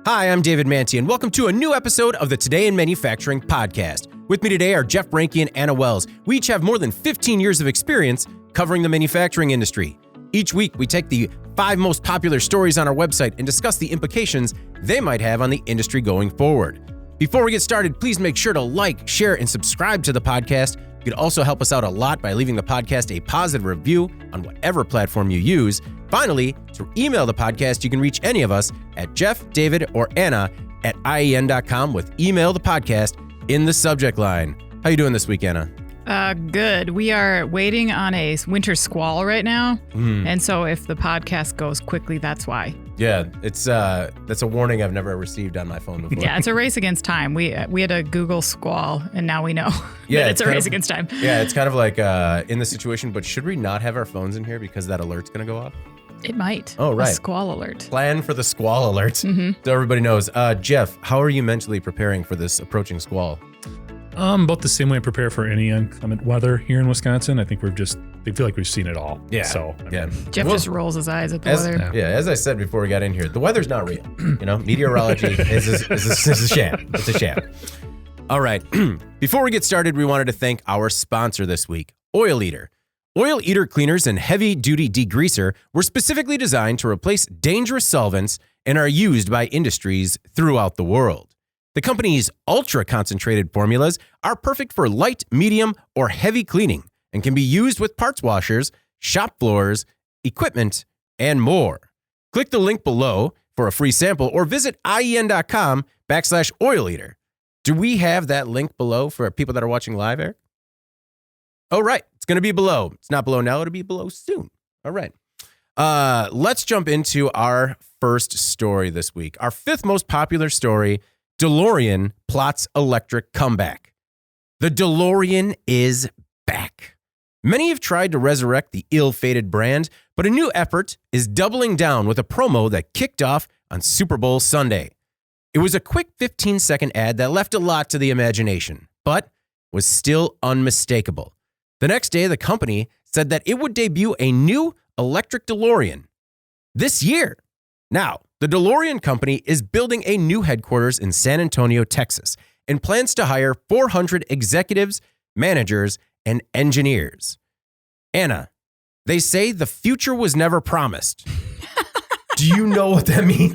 Hi, I'm David Manti, and welcome to a new episode of the Today in Manufacturing podcast. With me today are Jeff Branke and Anna Wells. We each have more than 15 years of experience covering the manufacturing industry. Each week, we take the 5 most popular stories on our website and discuss the implications they might have on the industry going forward. Before we get started, please make sure to like, share, and subscribe to the podcast. You could also help us out a lot by leaving the podcast a positive review on whatever platform you use. Finally, to email the podcast, you can reach any of us at Jeff, David, or Anna at IEN.com with email the podcast in the subject line. How you doing this week, Anna? Good. We are waiting on a winter squall right now. And so if the podcast goes quickly, that's why. Yeah, that's a warning I've never received on my phone before. Yeah, it's a race against time. We had a Google squall, and now we know that it's a race against time. Yeah, it's kind of like in the situation, but should we not have our phones in here because that alert's going to go off? It might. Oh, right. A squall alert. Plan for the squall alert. So everybody knows. Jeff, how are you mentally preparing for this approaching squall? About the same way I prepare for any inclement weather here in Wisconsin. I think they feel like we've seen it all. Yeah. So, Jeff just rolls his eyes at the weather. Yeah, as I said before we got in here, the weather's not real. Meteorology is a sham. It's a sham. All right. Before we get started, we wanted to thank our sponsor this week, Oil Eater. Oil Eater cleaners and heavy-duty degreaser were specifically designed to replace dangerous solvents and are used by industries throughout the world. The company's ultra-concentrated formulas are perfect for light, medium, or heavy cleaning and can be used with parts washers, shop floors, equipment, and more. Click the link below for a free sample or visit IEN.com/Oil Eater. Do we have that link below for people that are watching live, Eric? Oh, right. It's going to be below. It's not below now. It'll be below soon. All right. Let's jump into our first story this week. Our 5th most popular story, DeLorean plots electric comeback. The DeLorean is back. Many have tried to resurrect the ill-fated brand, but a new effort is doubling down with a promo that kicked off on Super Bowl Sunday. It was a quick 15-second ad that left a lot to the imagination, but was still unmistakable. The next day, the company said that it would debut a new electric DeLorean this year. Now, the DeLorean company is building a new headquarters in San Antonio, Texas, and plans to hire 400 executives, managers, and engineers. Anna, they say the future was never promised. Do you know what that means?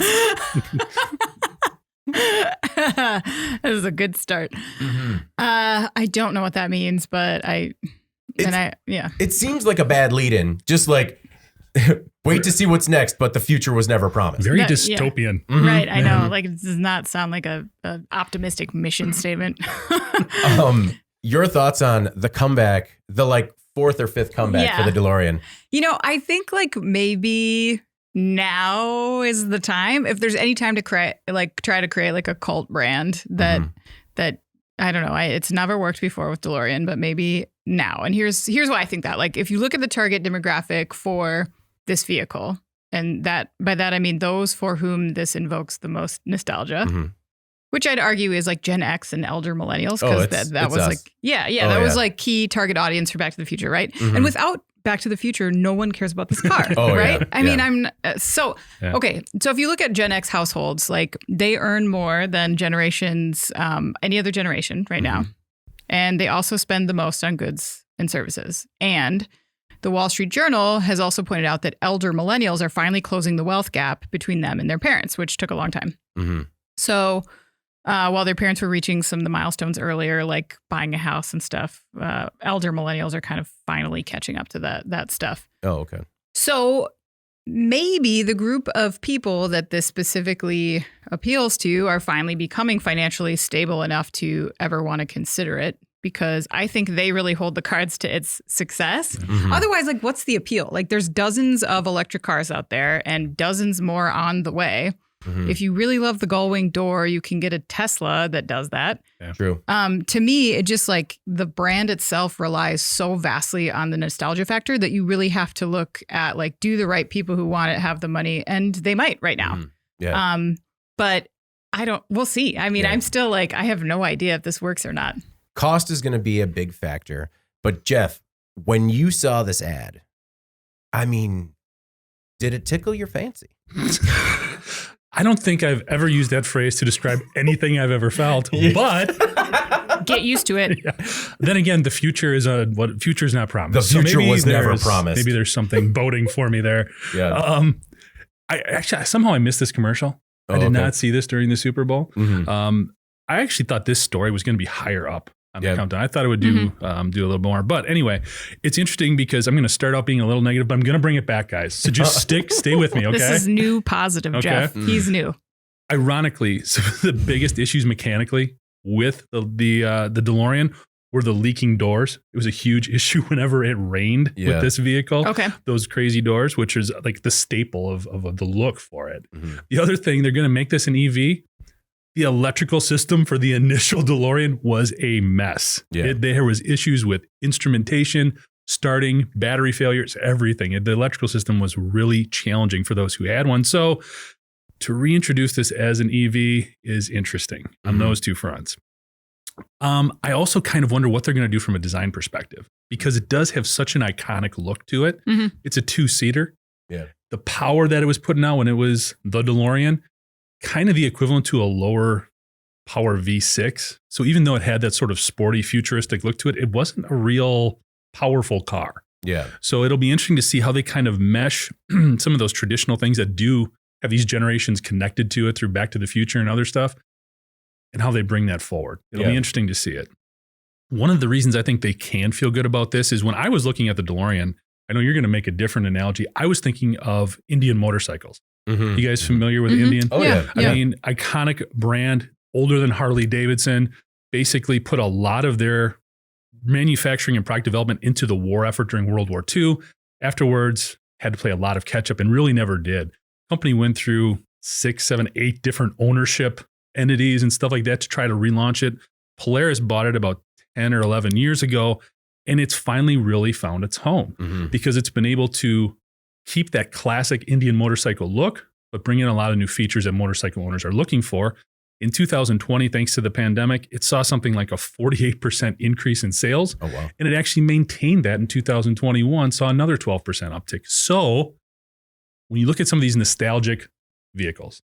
That is a good start. I don't know what that means, but It seems like a bad lead-in. Just like, wait to see what's next, but the future was never promised. Very dystopian. Yeah. Right, I know. Like, it does not sound like a optimistic mission statement. Your thoughts on the comeback, the 4th or 5th comeback for the DeLorean? I think maybe now is the time. If there's any time to try to create a cult brand that I don't know. It's never worked before with DeLorean, but maybe now. And here's why I think that. If you look at the target demographic for this vehicle, and by that I mean those for whom this invokes the most nostalgia, which I'd argue is Gen X and elder millennials, because that was us. That was key target audience for Back to the Future, right? And without Back to the Future, no one cares about this car, right? Yeah. I mean, okay. So if you look at Gen X households, they earn more than generations, any other generation right now. And they also spend the most on goods and services. And the Wall Street Journal has also pointed out that elder millennials are finally closing the wealth gap between them and their parents, which took a long time. So while their parents were reaching some of the milestones earlier, like buying a house and stuff, elder millennials are kind of finally catching up to that stuff. Oh, okay. So maybe the group of people that this specifically appeals to are finally becoming financially stable enough to ever want to consider it, because I think they really hold the cards to its success. Otherwise, what's the appeal? There's dozens of electric cars out there and dozens more on the way. If you really love the gull-wing door, you can get a Tesla that does that. Yeah. True. To me, it just the brand itself relies so vastly on the nostalgia factor that you really have to look at do the right people who want it have the money, and they might right now. Yeah. But we'll see. I mean, I'm still I have no idea if this works or not. Cost is going to be a big factor. But Jeff, when you saw this ad, I mean, did it tickle your fancy? I don't think I've ever used that phrase to describe anything I've ever felt, but get used to it. Yeah. Then again, the future is not promised. The future was never promised. Maybe there's something boding for me there. Yeah. Somehow I missed this commercial. I did not see this during the Super Bowl. Mm-hmm. I actually thought this story was going to be higher up on the countdown. I thought it would do a little more. But anyway, it's interesting because I'm going to start out being a little negative, but I'm going to bring it back, guys. So just stay with me, okay? This is new positive, Jeff. He's new. Ironically, some of the biggest issues mechanically with the DeLorean were the leaking doors. It was a huge issue whenever it rained with this vehicle. Okay. Those crazy doors, which is like the staple of the look for it. Mm-hmm. The other thing, they're going to make this an EV. The electrical system for the initial DeLorean was a mess. Yeah. There was issues with instrumentation, starting, battery failures, everything. The electrical system was really challenging for those who had one. So to reintroduce this as an EV is interesting on those two fronts. I also kind of wonder what they're going to do from a design perspective, because it does have such an iconic look to it. Mm-hmm. It's a two-seater. Yeah. The power that it was putting out when it was the DeLorean, kind of the equivalent to a lower power V6. So even though it had that sort of sporty, futuristic look to it, it wasn't a real powerful car. Yeah. So it'll be interesting to see how they kind of mesh some of those traditional things that do have these generations connected to it through Back to the Future and other stuff, and how they bring that forward. It'll be interesting to see it. One of the reasons I think they can feel good about this is when I was looking at the DeLorean, I know you're going to make a different analogy. I was thinking of Indian motorcycles. Mm-hmm. You guys familiar with Indian? Oh, yeah. I mean, iconic brand, older than Harley Davidson, basically put a lot of their manufacturing and product development into the war effort during World War II. Afterwards, had to play a lot of catch up and really never did. Company went through 6, 7, 8 different ownership entities and stuff like that to try to relaunch it. Polaris bought it about 10 or 11 years ago, and it's finally really found its home because it's been able to keep that classic Indian motorcycle look, but bring in a lot of new features that motorcycle owners are looking for. In 2020, thanks to the pandemic, it saw something like a 48% increase in sales. Oh, wow. And it actually maintained that in 2021, saw another 12% uptick. So when you look at some of these nostalgic vehicles,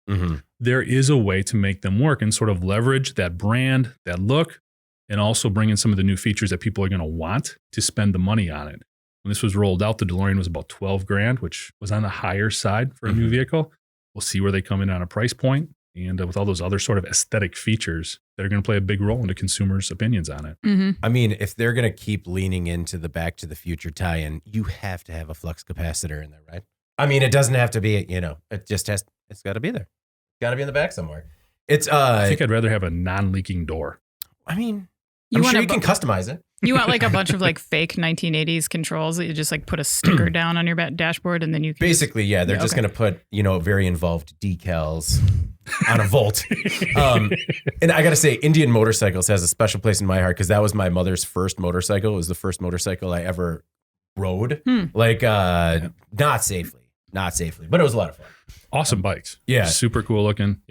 there is a way to make them work and sort of leverage that brand, that look, and also bring in some of the new features that people are going to want to spend the money on it. When this was rolled out, the DeLorean was about $12,000, which was on the higher side for a new vehicle. We'll see where they come in on a price point, and with all those other sort of aesthetic features that are going to play a big role into consumers' opinions on it. I mean, if they're going to keep leaning into the Back to the Future tie-in, you have to have a flux capacitor in there, right? I mean, it doesn't have to be, it just has, it's got to be there. It's got to be in the back somewhere. It's, I think I'd rather have a non-leaking door. I mean, I'm sure you can customize it. You want like a bunch of like fake 1980s controls that you just like put a sticker down on your dashboard and then you can basically, they're just going to put, very involved decals on a Volt. And I got to say, Indian Motorcycles has a special place in my heart because that was my mother's first motorcycle. It was the first motorcycle I ever rode. Not safely, but it was a lot of fun. Awesome bikes. Yeah. Super cool looking.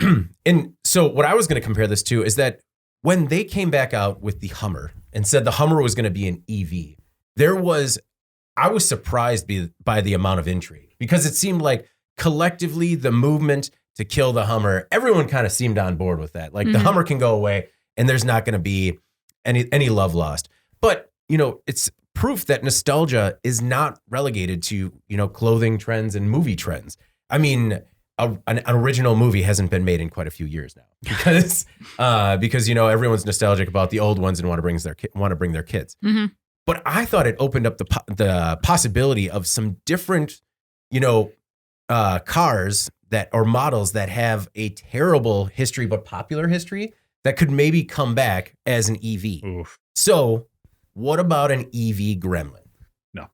And so what I was going to compare this to is that when they came back out with the Hummer and said the Hummer was going to be an EV, I was surprised by the amount of intrigue because it seemed like collectively the movement to kill the Hummer, everyone kind of seemed on board with that. Like the Hummer can go away and there's not going to be any love lost. But, it's proof that nostalgia is not relegated to, clothing trends and movie trends. I mean, an original movie hasn't been made in quite a few years now because everyone's nostalgic about the old ones and want to bring their kids. But I thought it opened up the possibility of some different, cars or models that have a terrible history but popular history that could maybe come back as an EV. Oof. So, what about an EV Gremlin? No.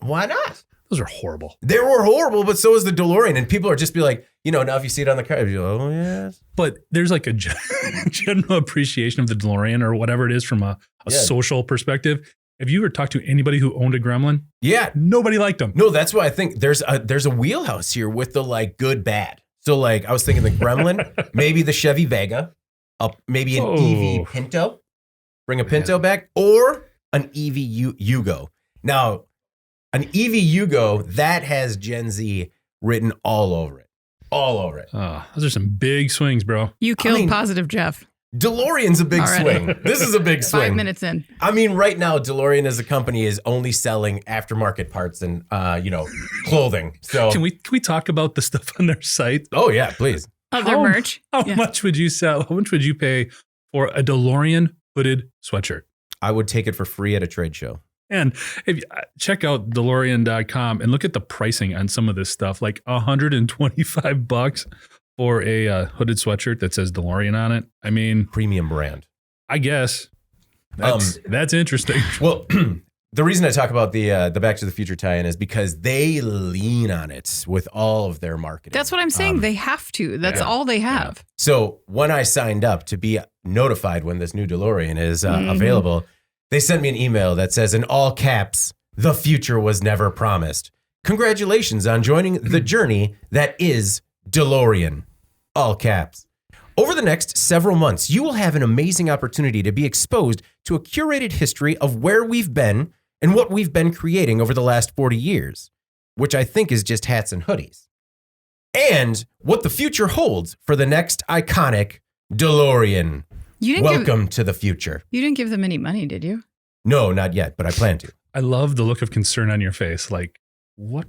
Why not? Those are horrible. They were horrible, but so is the DeLorean. And people are just be like, now if you see it on the car, you're like, oh, yes. But there's like a general appreciation of the DeLorean or whatever it is from a social perspective. Have you ever talked to anybody who owned a Gremlin? Yeah. Nobody liked them. No, that's why I think there's a wheelhouse here with the like good, bad. So like I was thinking the Gremlin, maybe the Chevy Vega, maybe an EV Pinto, bring a Pinto back, or an EV Yugo. Now, an EV Yugo, that has Gen Z written all over it. All over it. Oh, those are some big swings, bro. You killed Positive Jeff. DeLorean's a big swing. This is a big swing. 5 minutes in. I mean, right now, DeLorean as a company is only selling aftermarket parts and, clothing. So Can we talk about the stuff on their site? Oh, yeah, please. Their merch. How much would you sell? How much would you pay for a DeLorean hooded sweatshirt? I would take it for free at a trade show. And if you check out DeLorean.com and look at the pricing on some of this stuff, like $125 for a hooded sweatshirt that says DeLorean on it. I mean, Premium brand. I guess that's interesting. Well, the reason I talk about the Back to the Future tie-in is because they lean on it with all of their marketing. That's what I'm saying. They have to. That's all they have. Yeah. So when I signed up to be notified when this new DeLorean is available, they sent me an email that says in all caps, "The future was never promised. Congratulations on joining the journey that is DeLorean." All caps. Over the next several months, you will have an amazing opportunity to be exposed to a curated history of where we've been and what we've been creating over the last 40 years, which I think is just hats and hoodies, and what the future holds for the next iconic DeLorean. Welcome to the future. You didn't give them any money, did you? No, not yet, but I plan to. I love the look of concern on your face. Like, what?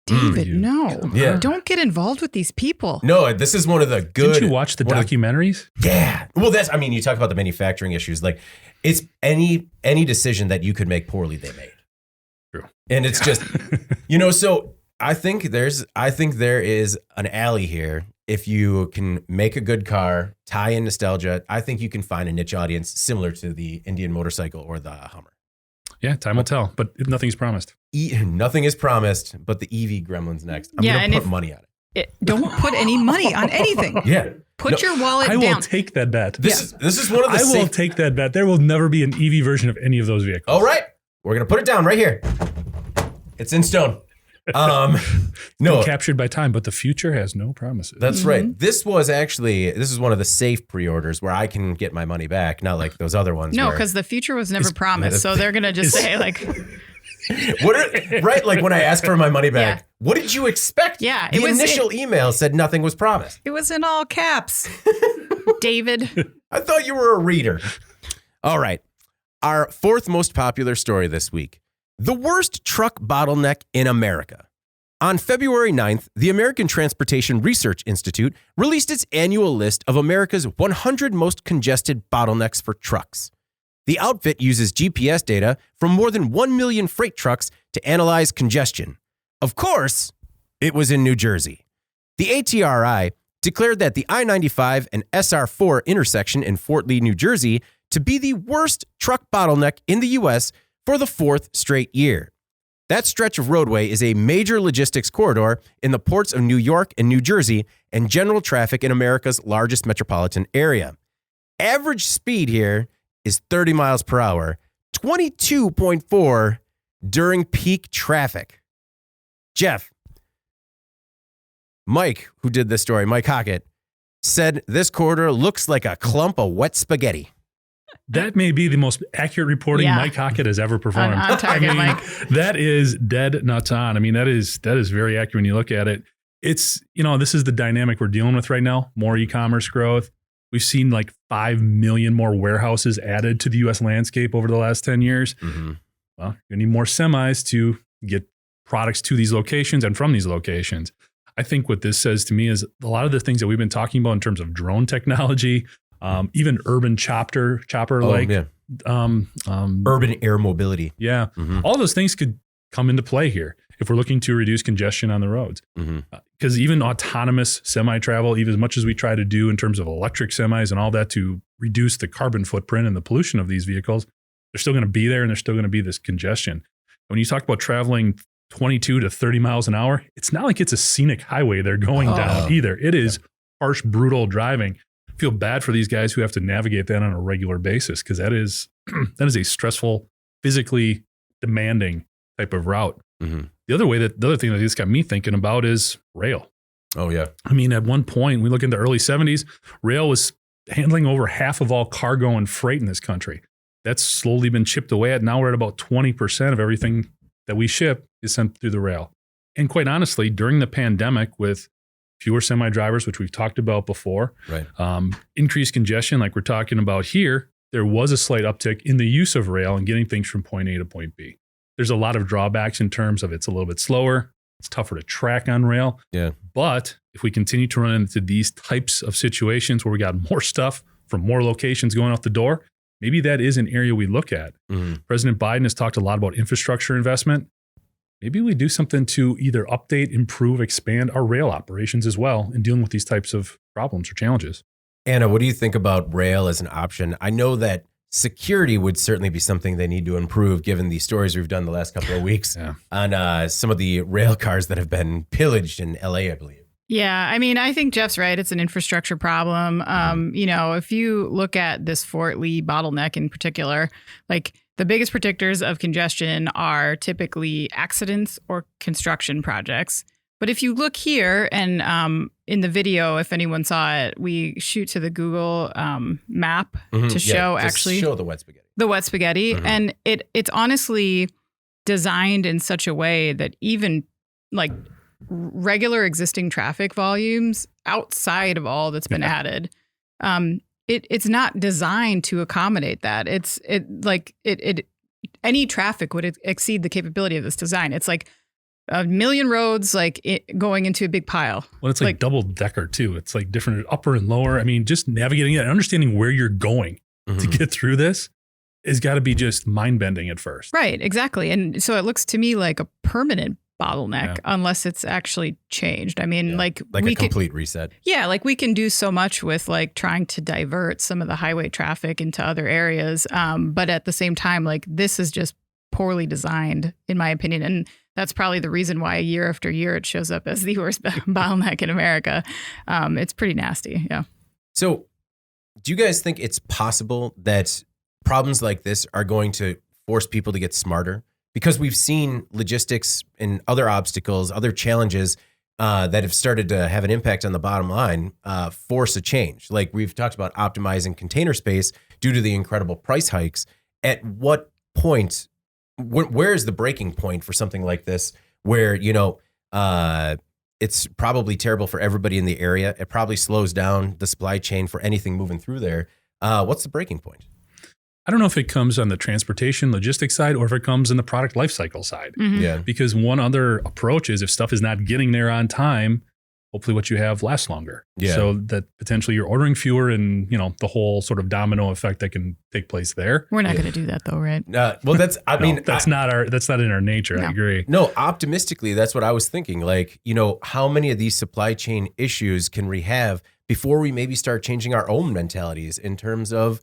David, no. Yeah. Don't get involved with these people. No, this is one of the good. Didn't you watch the documentaries? Yeah. Well, you talk about the manufacturing issues. Like, it's any decision that you could make poorly, they made. True. And it's just, so I think there is an alley here. If you can make a good car, tie in nostalgia, I think you can find a niche audience similar to the Indian motorcycle or the Hummer. Yeah, time will tell, but nothing's promised. Nothing is promised, but the EV gremlin's next. I'm going to put money on it. Don't put any money on anything. Yeah. Put your wallet down. I will take that bet. This is one of the I will take that bet. There will never be an EV version of any of those vehicles. All right. We're going to put it down right here. It's in stone. No, captured by time, but the future has no promises. That's right. This is one of the safe pre-orders where I can get my money back, not like those other ones. No, because the future was never promised. So they're going to just say like, right? Like when I asked for my money back, what did you expect? Yeah. The initial email said nothing was promised. It was in all caps. David. I thought you were a reader. All right. Our fourth most popular story this week. The worst truck bottleneck in America. On February 9th, the American Transportation Research Institute released its annual list of America's 100 most congested bottlenecks for trucks. The outfit uses GPS data from more than 1 million freight trucks to analyze congestion. Of course, it was in New Jersey. The ATRI declared that the I-95 and SR4 intersection in Fort Lee, New Jersey, to be the worst truck bottleneck in the U.S. for the fourth straight year. That stretch of roadway is a major logistics corridor in the ports of New York and New Jersey and general traffic in America's largest metropolitan area. Average speed here is 30 miles per hour, 22.4 during peak traffic. Jeff, Mike, who did this story, Mike Hockett, said this corridor looks like a clump of wet spaghetti. That may be the most accurate reporting Mike Hockett has ever performed. On target, Mike. That is dead nuts on. I mean, that is very accurate when you look at it. It's, this is the dynamic we're dealing with right now. More e-commerce growth. We've seen like 5 million more warehouses added to the U.S. landscape over the last 10 years. Mm-hmm. Well, you're going to need more semis to get products to these locations and from these locations. I think what this says to me is a lot of the things that we've been talking about in terms of drone technology, even urban chopper urban air mobility. Yeah. Mm-hmm. All those things could come into play here if we're looking to reduce congestion on the roads. Because even autonomous semi-travel, even as much as we try to do in terms of electric semis and all that to reduce the carbon footprint and the pollution of these vehicles, they're still going to be there and there's still going to be this congestion. When you talk about traveling 22 to 30 miles an hour, it's not like it's a scenic highway they're going down either. It is harsh, brutal driving. I feel bad for these guys who have to navigate that on a regular basis because that is a stressful, physically demanding type of route. Mm-hmm. The other thing that this got me thinking about is rail. Oh, yeah. I mean, at one point, we look in the early 70s, rail was handling over half of all cargo and freight in this country. That's slowly been chipped away at. Now we're at about 20% of everything that we ship is sent through the rail. And quite honestly, during the pandemic with fewer semi-drivers, which we've talked about before. Right. Increased congestion, like we're talking about here. There was a slight uptick in the use of rail and getting things from point A to point B. There's a lot of drawbacks in terms of it's a little bit slower. It's tougher to track on rail. Yeah. But if we continue to run into these types of situations where we got more stuff from more locations going out the door, maybe that is an area we look at. President Biden has talked a lot about infrastructure investment. Maybe we do something to either update, improve, expand our rail operations as well in dealing with these types of problems or challenges. Anna, what do you think about rail as an option? I know that security would certainly be something they need to improve given the stories we've done the last couple of weeks on some of the rail cars that have been pillaged in LA, I believe. Yeah, I mean, I think Jeff's right. It's an infrastructure problem. You know, if you look at this Fort Lee bottleneck in particular, like the biggest predictors of congestion are typically accidents or construction projects. But if you look here and in the video, if anyone saw it, we shoot to the Google map to show show the wet spaghetti. The wet spaghetti. And it's honestly designed in such a way that even like regular existing traffic volumes outside of all that's been added, it's not designed to accommodate that. Any traffic would exceed the capability of this design. It's like a million roads going into a big pile. Well, it's like double decker too. It's like different upper and lower. I mean, just navigating it and understanding where you're going to get through this has got to be just mind bending at first. Right, exactly. And so it looks to me like a permanent bottleneck unless it's actually changed. I mean, like a complete reset. Yeah, like we can do so much with like trying to divert some of the highway traffic into other areas. But at the same time, like this is just poorly designed, in my opinion. And that's probably the reason why year after year it shows up as the worst bottleneck in America. It's pretty nasty. Yeah. So do you guys think it's possible that problems like this are going to force people to get smarter? Because we've seen logistics and other obstacles, other challenges that have started to have an impact on the bottom line force a change. Like we've talked about optimizing container space due to the incredible price hikes. At what point, where is the breaking point for something like this where, it's probably terrible for everybody in the area. It probably slows down the supply chain for anything moving through there. What's the breaking point? I don't know if it comes on the transportation logistics side or if it comes in the product lifecycle side. Yeah. Because one other approach is if stuff is not getting there on time, hopefully what you have lasts longer. Yeah. So that potentially you're ordering fewer and, the whole sort of domino effect that can take place there. We're not going to do that though, right? Well, that's, that's not in our nature. No. I agree. No, optimistically, that's what I was thinking. Like, how many of these supply chain issues can we have before we maybe start changing our own mentalities in terms of,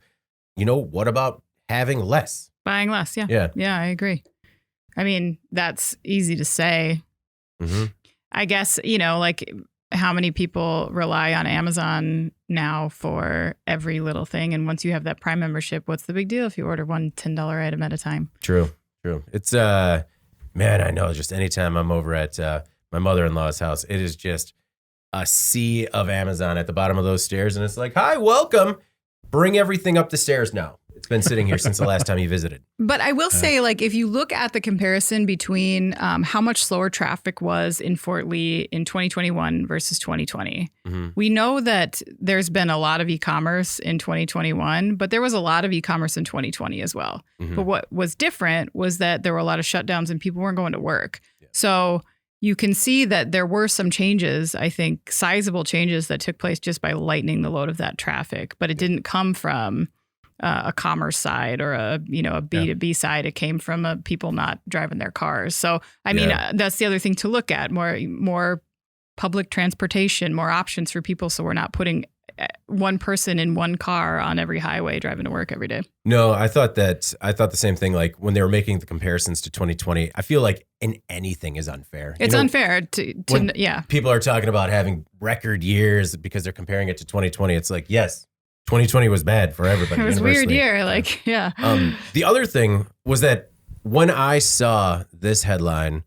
what about having less? Buying less, yeah. Yeah, I agree. I mean, that's easy to say. I guess, like how many people rely on Amazon now for every little thing. And once you have that Prime membership, what's the big deal if you order one $10 item at a time? True. It's, man, I know just anytime I'm over at my mother-in-law's house, it is just a sea of Amazon at the bottom of those stairs. And it's like, hi, welcome. Bring everything up the stairs now. It's been sitting here since the last time you visited. But I will say, like, if you look at the comparison between how much slower traffic was in Fort Lee in 2021 versus 2020, we know that there's been a lot of e-commerce in 2021, but there was a lot of e-commerce in 2020 as well. But what was different was that there were a lot of shutdowns and people weren't going to work. Yeah. So you can see that there were some changes, I think, sizable changes that took place just by lightening the load of that traffic. But it didn't come from a commerce side or a B2B side. It came from people not driving their cars. So, I mean, that's the other thing to look at, more public transportation, more options for people. So we're not putting one person in one car on every highway driving to work every day. No, I thought the same thing. Like when they were making the comparisons to 2020, I feel like anything is unfair. It's unfair to people are talking about having record years because they're comparing it to 2020. It's like, yes, 2020 was bad for everybody. It was a weird year. The other thing was that when I saw this headline,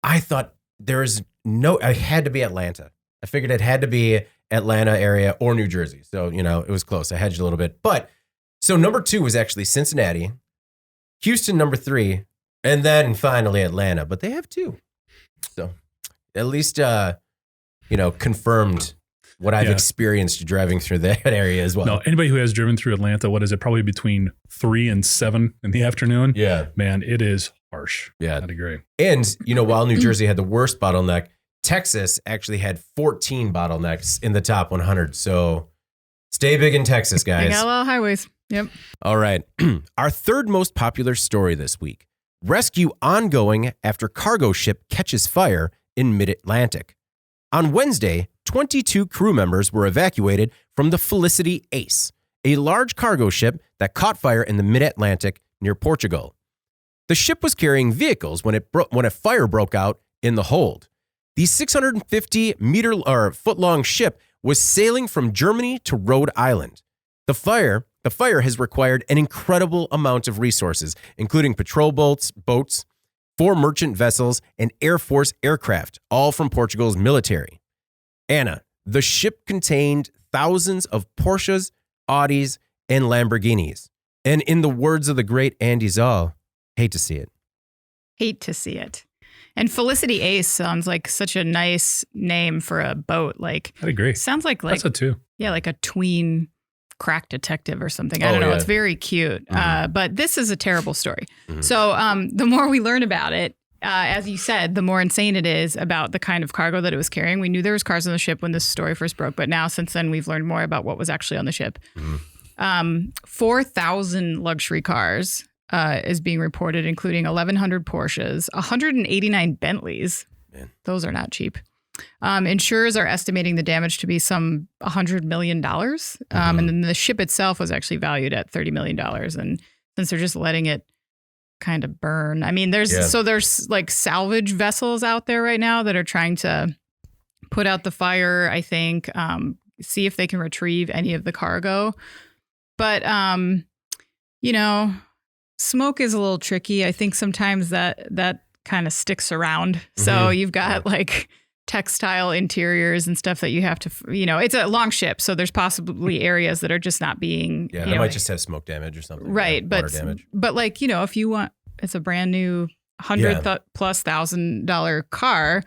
I thought it had to be Atlanta. I figured it had to be Atlanta area or New Jersey. So, it was close. I hedged a little bit. But so number 2 was actually Cincinnati, Houston number 3, and then finally Atlanta. But they have 2. So at least confirmed what I've experienced driving through that area as well. No, anybody who has driven through Atlanta, what is it? Probably between 3 and 7 in the afternoon. Yeah. Man, it is harsh. Yeah. I'd agree. And, while New Jersey had the worst bottleneck, Texas actually had 14 bottlenecks in the top 100. So stay big in Texas, guys. They got a lot of highways. Yep. All right. Our third most popular story this week. Rescue ongoing after cargo ship catches fire in mid-Atlantic. On Wednesday, 22 crew members were evacuated from the Felicity Ace, a large cargo ship that caught fire in the mid-Atlantic near Portugal. The ship was carrying vehicles when a fire broke out in the hold. The 650-foot-long ship was sailing from Germany to Rhode Island. The fire has required an incredible amount of resources, including patrol boats, 4 merchant vessels, and Air Force aircraft, all from Portugal's military. Anna, the ship contained thousands of Porsches, Audis, and Lamborghinis. And in the words of the great Andy Zoll, hate to see it. Hate to see it. And Felicity Ace sounds like such a nice name for a boat. Like, I'd agree. Sounds like That's a 2. Yeah, like a tween crack detective or something. I don't know. Yeah. It's very cute. Mm-hmm. But this is a terrible story. Mm-hmm. So the more we learn about it, as you said, the more insane it is about the kind of cargo that it was carrying. We knew there was cars on the ship when this story first broke, but now since then we've learned more about what was actually on the ship. Mm-hmm. 4,000 luxury cars is being reported, including 1,100 Porsches, 189 Bentleys. Man. Those are not cheap. Insurers are estimating the damage to be some $100 million. And then the ship itself was actually valued at $30 million. And since they're just letting it kind of burn, I mean, there's like salvage vessels out there right now that are trying to put out the fire, I think, see if they can retrieve any of the cargo. But, smoke is a little tricky. I think sometimes that kind of sticks around. So you've got like textile interiors and stuff that you have to, it's a long ship. So there's possibly areas that are just not being, they might just have smoke damage or something. Right. Water damage. But like, if you want, it's a brand new $100,000+ car.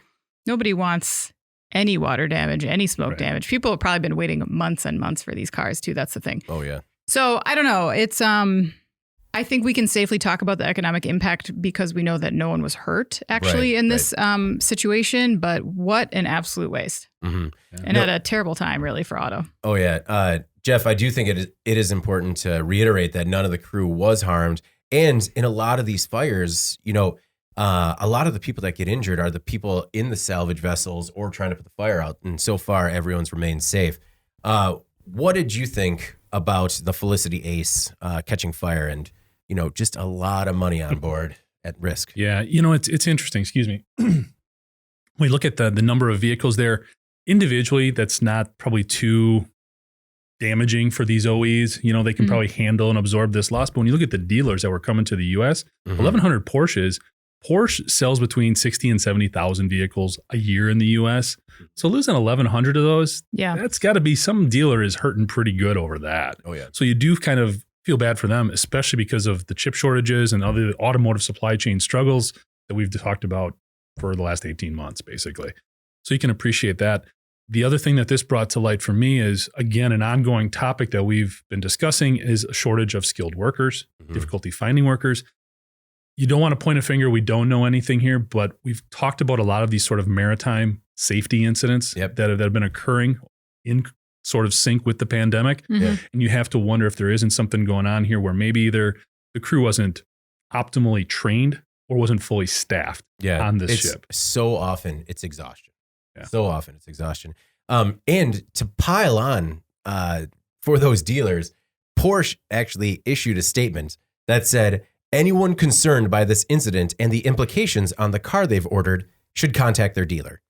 Nobody wants any water damage, any smoke damage. People have probably been waiting months and months for these cars too. That's the thing. Oh yeah. So I don't know. It's, I think we can safely talk about the economic impact because we know that no one was hurt actually in this situation, but what an absolute waste. Mm-hmm. Yeah. And at a terrible time really for Otto. Oh yeah. Jeff, I do think it is important to reiterate that none of the crew was harmed. And in a lot of these fires, a lot of the people that get injured are the people in the salvage vessels or trying to put the fire out. And so far, everyone's remained safe. What did you think about the Felicity Ace catching fire and, just a lot of money on board at risk? Yeah, it's interesting. Excuse me. We look at the number of vehicles there individually. That's not probably too damaging for these OEs. They can probably handle and absorb this loss. But when you look at the dealers that were coming to the U.S., 1,100 Porsches. Porsche sells between 60 and 70,000 vehicles a year in the U.S. So losing 1,100 of those, that's got to be some dealer is hurting pretty good over that. Oh yeah. So you do kind of feel bad for them, especially because of the chip shortages and other automotive supply chain struggles that we've talked about for the last 18 months, basically. So you can appreciate that. The other thing that this brought to light for me is, again, an ongoing topic that we've been discussing is a shortage of skilled workers, difficulty finding workers. You don't want to point a finger. We don't know anything here, but we've talked about a lot of these sort of maritime safety incidents that have been occurring in sort of sync with the pandemic. And you have to wonder if there isn't something going on here where maybe either the crew wasn't optimally trained or wasn't fully staffed on this ship. So often it's exhaustion. So often it's exhaustion. And to pile on for those dealers, Porsche actually issued a statement that said, anyone concerned by this incident and the implications on the car they've ordered should contact their dealer.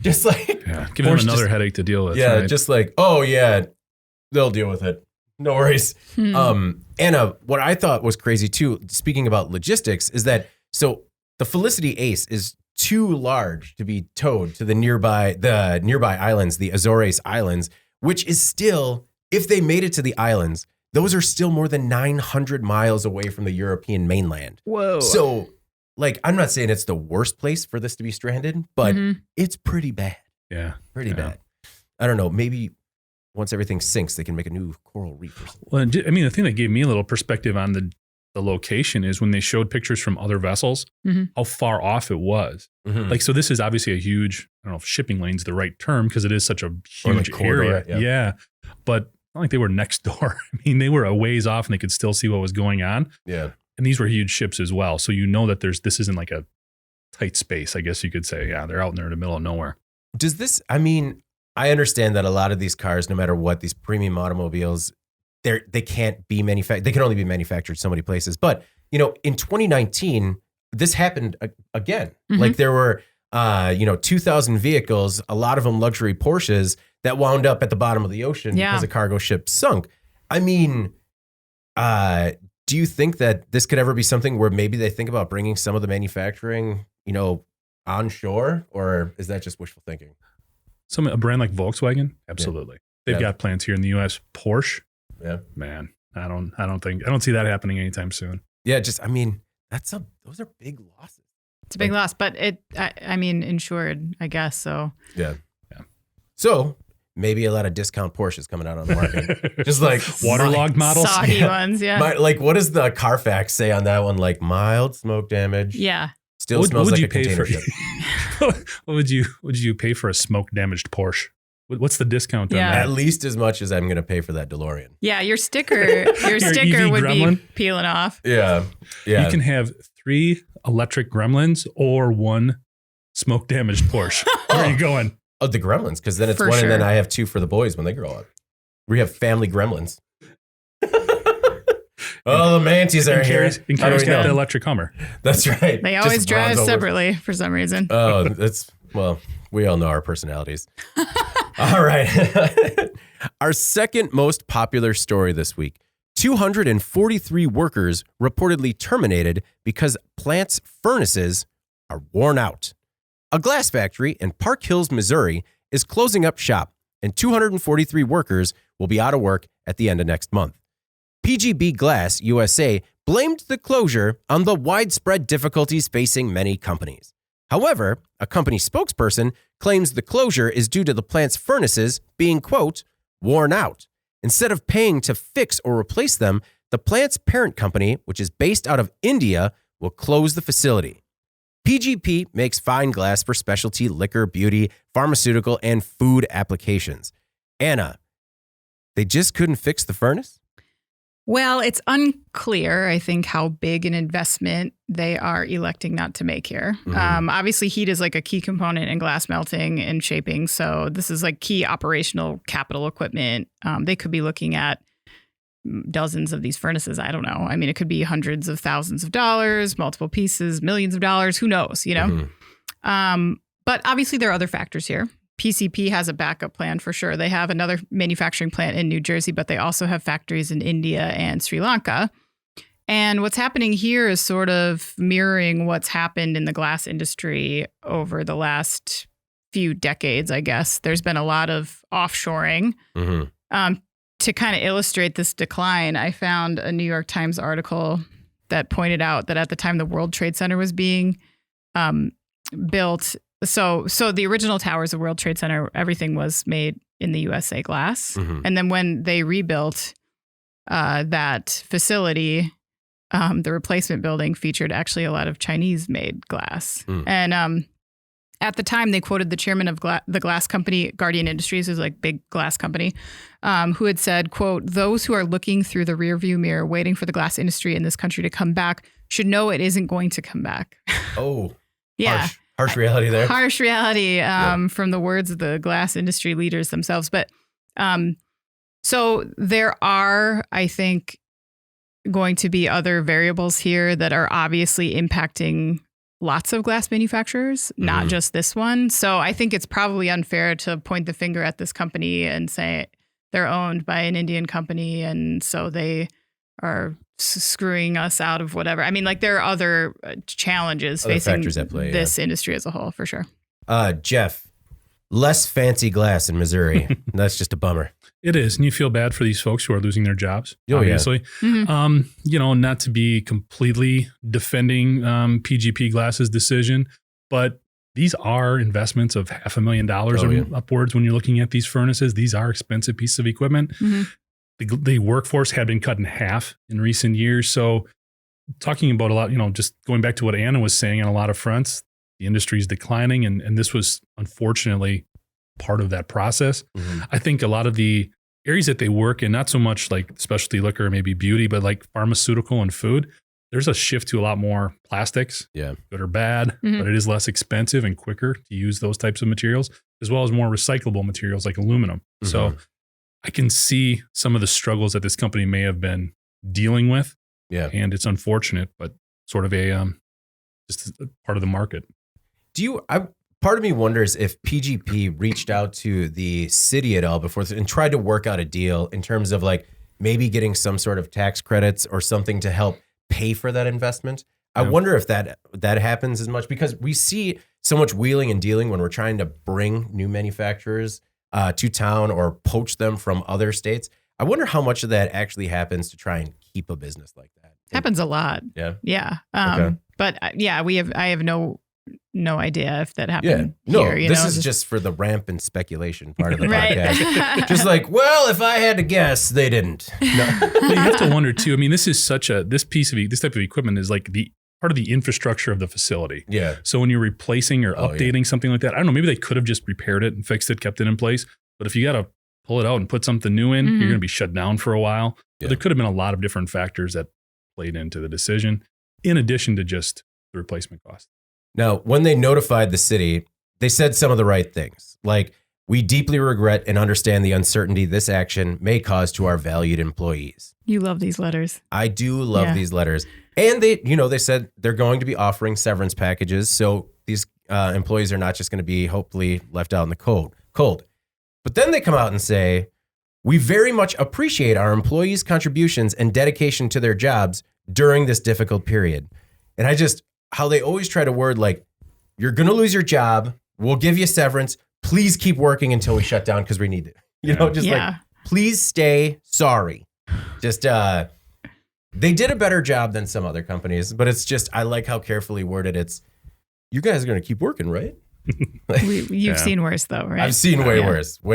Just like, give them another headache to deal with. Yeah, right? just like, they'll deal with it. No worries. Anna, what I thought was crazy too, speaking about logistics, is that so the Felicity Ace is too large to be towed to the nearby islands, the Azores Islands, which is still, if they made it to the islands, those are still more than 900 miles away from the European mainland. Whoa. So, like, I'm not saying it's the worst place for this to be stranded, but it's pretty bad. Yeah. Pretty bad. I don't know. Maybe once everything sinks, they can make a new coral reef or something. Well, I mean, the thing that gave me a little perspective on the location is when they showed pictures from other vessels, how far off it was. Like, so this is obviously a huge, I don't know if shipping lane's the right term because it is such a huge area. Yeah. But not like they were next door. I mean, they were a ways off and they could still see what was going on. Yeah. And these were huge ships as well. So you know that this isn't like a tight space, I guess you could say. Yeah, they're out there in the middle of nowhere. Does this, I mean, I understand that a lot of these cars, no matter what, these premium automobiles, they can't be manufactured. They can only be manufactured so many places. But, you know, in 2019, this happened again. Like there were, 2,000 vehicles, a lot of them luxury Porsches that wound up at the bottom of the ocean because a cargo ship sunk. I mean, do you think that this could ever be something where maybe they think about bringing some of the manufacturing, onshore, or is that just wishful thinking? A brand like Volkswagen, absolutely. They've got plants here in the U.S. Porsche, man, I don't see that happening anytime soon. Yeah, those are big losses. It's a big loss, but insured, I guess. So yeah. So maybe a lot of discount Porsches coming out on the market, just like waterlogged models, soggy ones. Yeah. What does the Carfax say on that one? Like mild smoke damage. Yeah. Still smells like a container ship. What would you pay for a smoke damaged Porsche? What's the discount on that? At least as much as I'm going to pay for that DeLorean. Yeah, your sticker would gremlin be peeling off. Yeah. You can have 3 electric gremlins or 1 smoke damaged Porsche. Where are you going? Oh, the gremlins, because then it's for one, sure. And then I have 2 for the boys when they grow up. We have family gremlins. Oh, the Manties are here. And Carrie's got the electric Hummer. That's right. They always drive separately for some reason. Oh, we all know our personalities. All right. Our second most popular story this week. 243 workers reportedly terminated because plant's furnaces are worn out. A glass factory in Park Hills, Missouri is closing up shop, and 243 workers will be out of work at the end of next month. PGB Glass USA blamed the closure on the widespread difficulties facing many companies. However, a company spokesperson claims the closure is due to the plant's furnaces being, quote, worn out. Instead of paying to fix or replace them, the plant's parent company, which is based out of India, will close the facility. PGP makes fine glass for specialty liquor, beauty, pharmaceutical, and food applications. Anna, they just couldn't fix the furnace? Well, it's unclear, I think, how big an investment they are electing not to make here. Obviously, heat is like a key component in glass melting and shaping. So this is like key operational capital equipment. They could be looking at dozens of these furnaces. I don't know. I mean, it could be hundreds of thousands of dollars, multiple pieces, millions of dollars. Who knows, But obviously, there are other factors here. PCP has a backup plan for sure. They have another manufacturing plant in New Jersey, but they also have factories in India and Sri Lanka. And what's happening here is sort of mirroring what's happened in the glass industry over the last few decades, I guess. There's been a lot of offshoring. To kind of illustrate this decline, I found a New York Times article that pointed out that at the time the World Trade Center was being built, so the original towers of World Trade Center, everything was made in the USA glass. And then when they rebuilt that facility, the replacement building featured actually a lot of Chinese-made glass. And at the time, they quoted the chairman of the glass company, Guardian Industries, who's like big glass company, who had said, quote, "Those who are looking through the rearview mirror, waiting for the glass industry in this country to come back, should know it isn't going to come back." Oh, yeah. Harsh reality there. Harsh reality from the words of the glass industry leaders themselves. But so there are, I think, going to be other variables here that are obviously impacting lots of glass manufacturers, not just this one. So I think it's probably unfair to point the finger at this company and say they're owned by an Indian company, and so they are screwing us out of whatever. I mean, like there are other challenges facing this industry as a whole, for sure. Jeff, less fancy glass in Missouri. That's just a bummer. It is. And you feel bad for these folks who are losing their jobs, obviously. Not to be completely defending PGP Glass's decision, but these are investments of $500,000 or upwards when you're looking at these furnaces. These are expensive pieces of equipment. The workforce had been cut in half in recent years. So talking about a lot, just going back to what Anna was saying on a lot of fronts, the industry is declining. And this was unfortunately part of that process. I think a lot of the areas that they work in, not so much like specialty liquor, maybe beauty, but like pharmaceutical and food, there's a shift to a lot more plastics, good or bad, but it is less expensive and quicker to use those types of materials, as well as more recyclable materials like aluminum. So I can see some of the struggles that this company may have been dealing with. And it's unfortunate, but sort of just a part of the market. Part of me wonders if PGP reached out to the city at all before and tried to work out a deal in terms of like maybe getting some sort of tax credits or something to help pay for that investment. I wonder if that happens as much, because we see so much wheeling and dealing when we're trying to bring new manufacturers to town or poach them from other states. I wonder how much of that actually happens to try and keep a business like that. Happens a lot. Yeah. But I have no idea if that happened here. This is just for the rampant speculation part of the podcast. Just like, well, if I had to guess, they didn't. No. But you have to wonder too. I mean, this type of equipment is like the part of the infrastructure of the facility. Yeah. So when you're replacing or updating something like that, I don't know, maybe they could have just repaired it and fixed it, kept it in place. But if you got to pull it out and put something new in, you're going to be shut down for a while. But there could have been a lot of different factors that played into the decision, in addition to just the replacement cost. Now, when they notified the city, they said some of the right things. Like, we deeply regret and understand the uncertainty this action may cause to our valued employees. You love these letters. I do love these letters. And they said they're going to be offering severance packages. So these employees are not just going to be hopefully left out in the cold. But then they come out and say, we very much appreciate our employees' contributions and dedication to their jobs during this difficult period. And how they always try to word like, you're going to lose your job. We'll give you severance. Please keep working until we shut down because we need it. Like, please stay. Sorry. Just, they did a better job than some other companies, but it's just, I like how carefully worded it's, you guys are going to keep working, right? You've seen worse though, right? I've seen way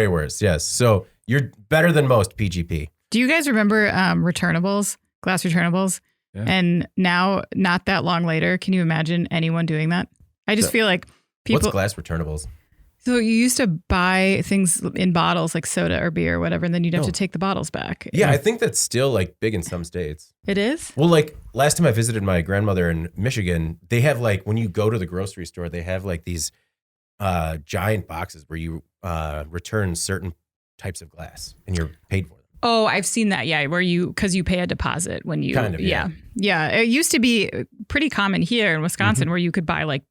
worse. Yes. So you're better than most, PGP. Do you guys remember returnables, glass returnables? Yeah. And now, not that long later, can you imagine anyone doing that? I just feel like people. What's glass returnables? So you used to buy things in bottles like soda or beer or whatever, and then you'd have to take the bottles back. Yeah, I think that's still like big in some states. It is? Well, like last time I visited my grandmother in Michigan, they have like, when you go to the grocery store, they have like these giant boxes where you return certain types of glass and you're paid for them. Oh, I've seen that. Yeah. Because you pay a deposit when you. Kind of, yeah. Yeah. It used to be pretty common here in Wisconsin where you could buy like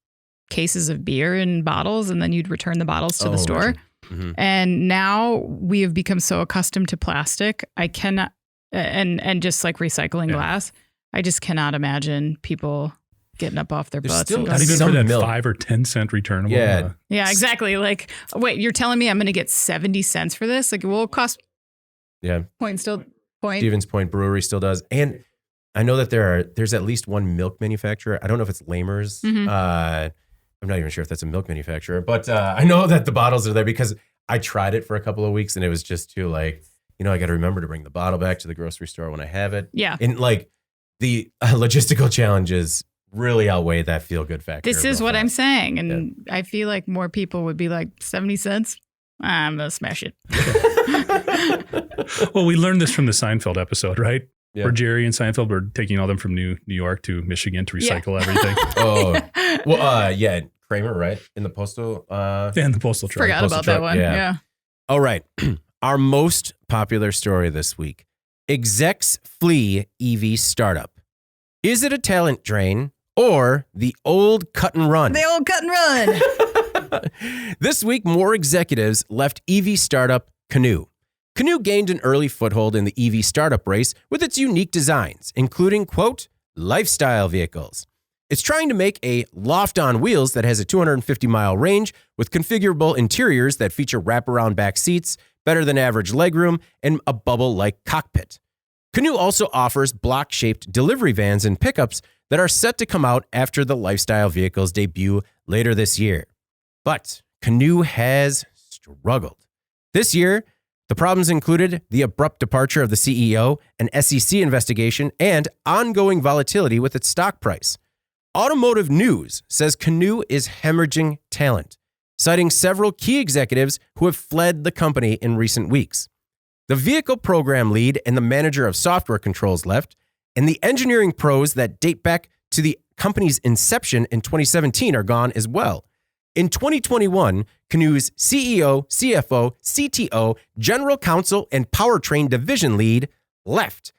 cases of beer in bottles and then you'd return the bottles to the store. And now we have become so accustomed to plastic. I cannot, and just like recycling glass. I just cannot imagine people getting up off their butts. Not even for that 5 or 10 cent returnable. Yeah, exactly. Like, wait, you're telling me I'm going to get 70 cents for this? Like, it will cost. Yeah. Point. Stevens Point Brewery still does. And I know that there's at least one milk manufacturer. I don't know if it's Lamers. I'm not even sure if that's a milk manufacturer, but I know that the bottles are there because I tried it for a couple of weeks and it was just too like, I got to remember to bring the bottle back to the grocery store when I have it. Yeah. And like the logistical challenges really outweigh that feel good factor. This is what I'm saying. And I feel like more people would be like 70 cents. I'm going to smash it. Well, we learned this from the Seinfeld episode, right? Yeah. Where Jerry and Seinfeld were taking all them from New York to Michigan to recycle everything. Oh, well, Kramer, right? In the postal. And the postal truck. Forgot about that one. Yeah. All right. Our most popular story this week. Execs flee EV startup. Is it a talent drain or the old cut and run? The old cut and run. This week, more executives left EV startup Canoo. Canoo gained an early foothold in the EV startup race with its unique designs, including, quote, lifestyle vehicles. It's trying to make a loft on wheels that has a 250-mile range with configurable interiors that feature wraparound back seats, better than average legroom, and a bubble-like cockpit. Canoo also offers block-shaped delivery vans and pickups that are set to come out after the lifestyle vehicles debut later this year. But Canoo has struggled. This year, the problems included the abrupt departure of the CEO, an SEC investigation, and ongoing volatility with its stock price. Automotive News says Canoo is hemorrhaging talent, citing several key executives who have fled the company in recent weeks. The vehicle program lead and the manager of software controls left, and the engineering pros that date back to the company's inception in 2017 are gone as well. In 2021, Canoo's CEO, CFO, CTO, General Counsel, and Powertrain Division Lead left.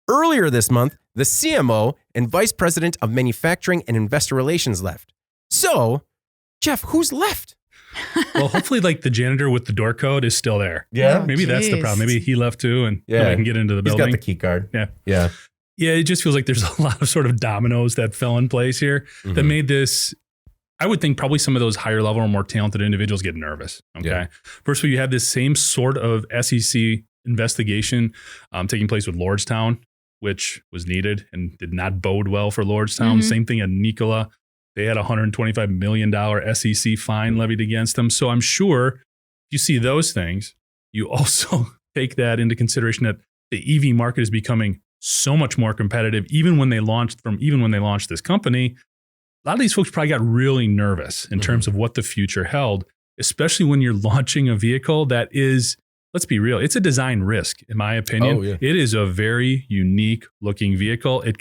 Earlier this month, the CMO and Vice President of Manufacturing and Investor Relations left. So, Jeff, who's left? Well, hopefully, like the janitor with the door code is still there. Yeah. Maybe that's the problem. Maybe he left too, and nobody can get into the building. He's got the key card. Yeah. It just feels like there's a lot of sort of dominoes that fell in place here that made this. I would think probably some of those higher level or more talented individuals get nervous. Okay. Yeah. First of all, you have this same sort of SEC investigation taking place with Lordstown, which was needed and did not bode well for Lordstown. Same thing at Nikola. They had a $125 million SEC fine levied against them. So I'm sure if you see those things, you also take that into consideration that the EV market is becoming so much more competitive. Even when they launched this company, a lot of these folks probably got really nervous in terms of what the future held, especially when you're launching a vehicle that is, let's be real, it's a design risk, in my opinion. Oh, yeah. It is a very unique looking vehicle. It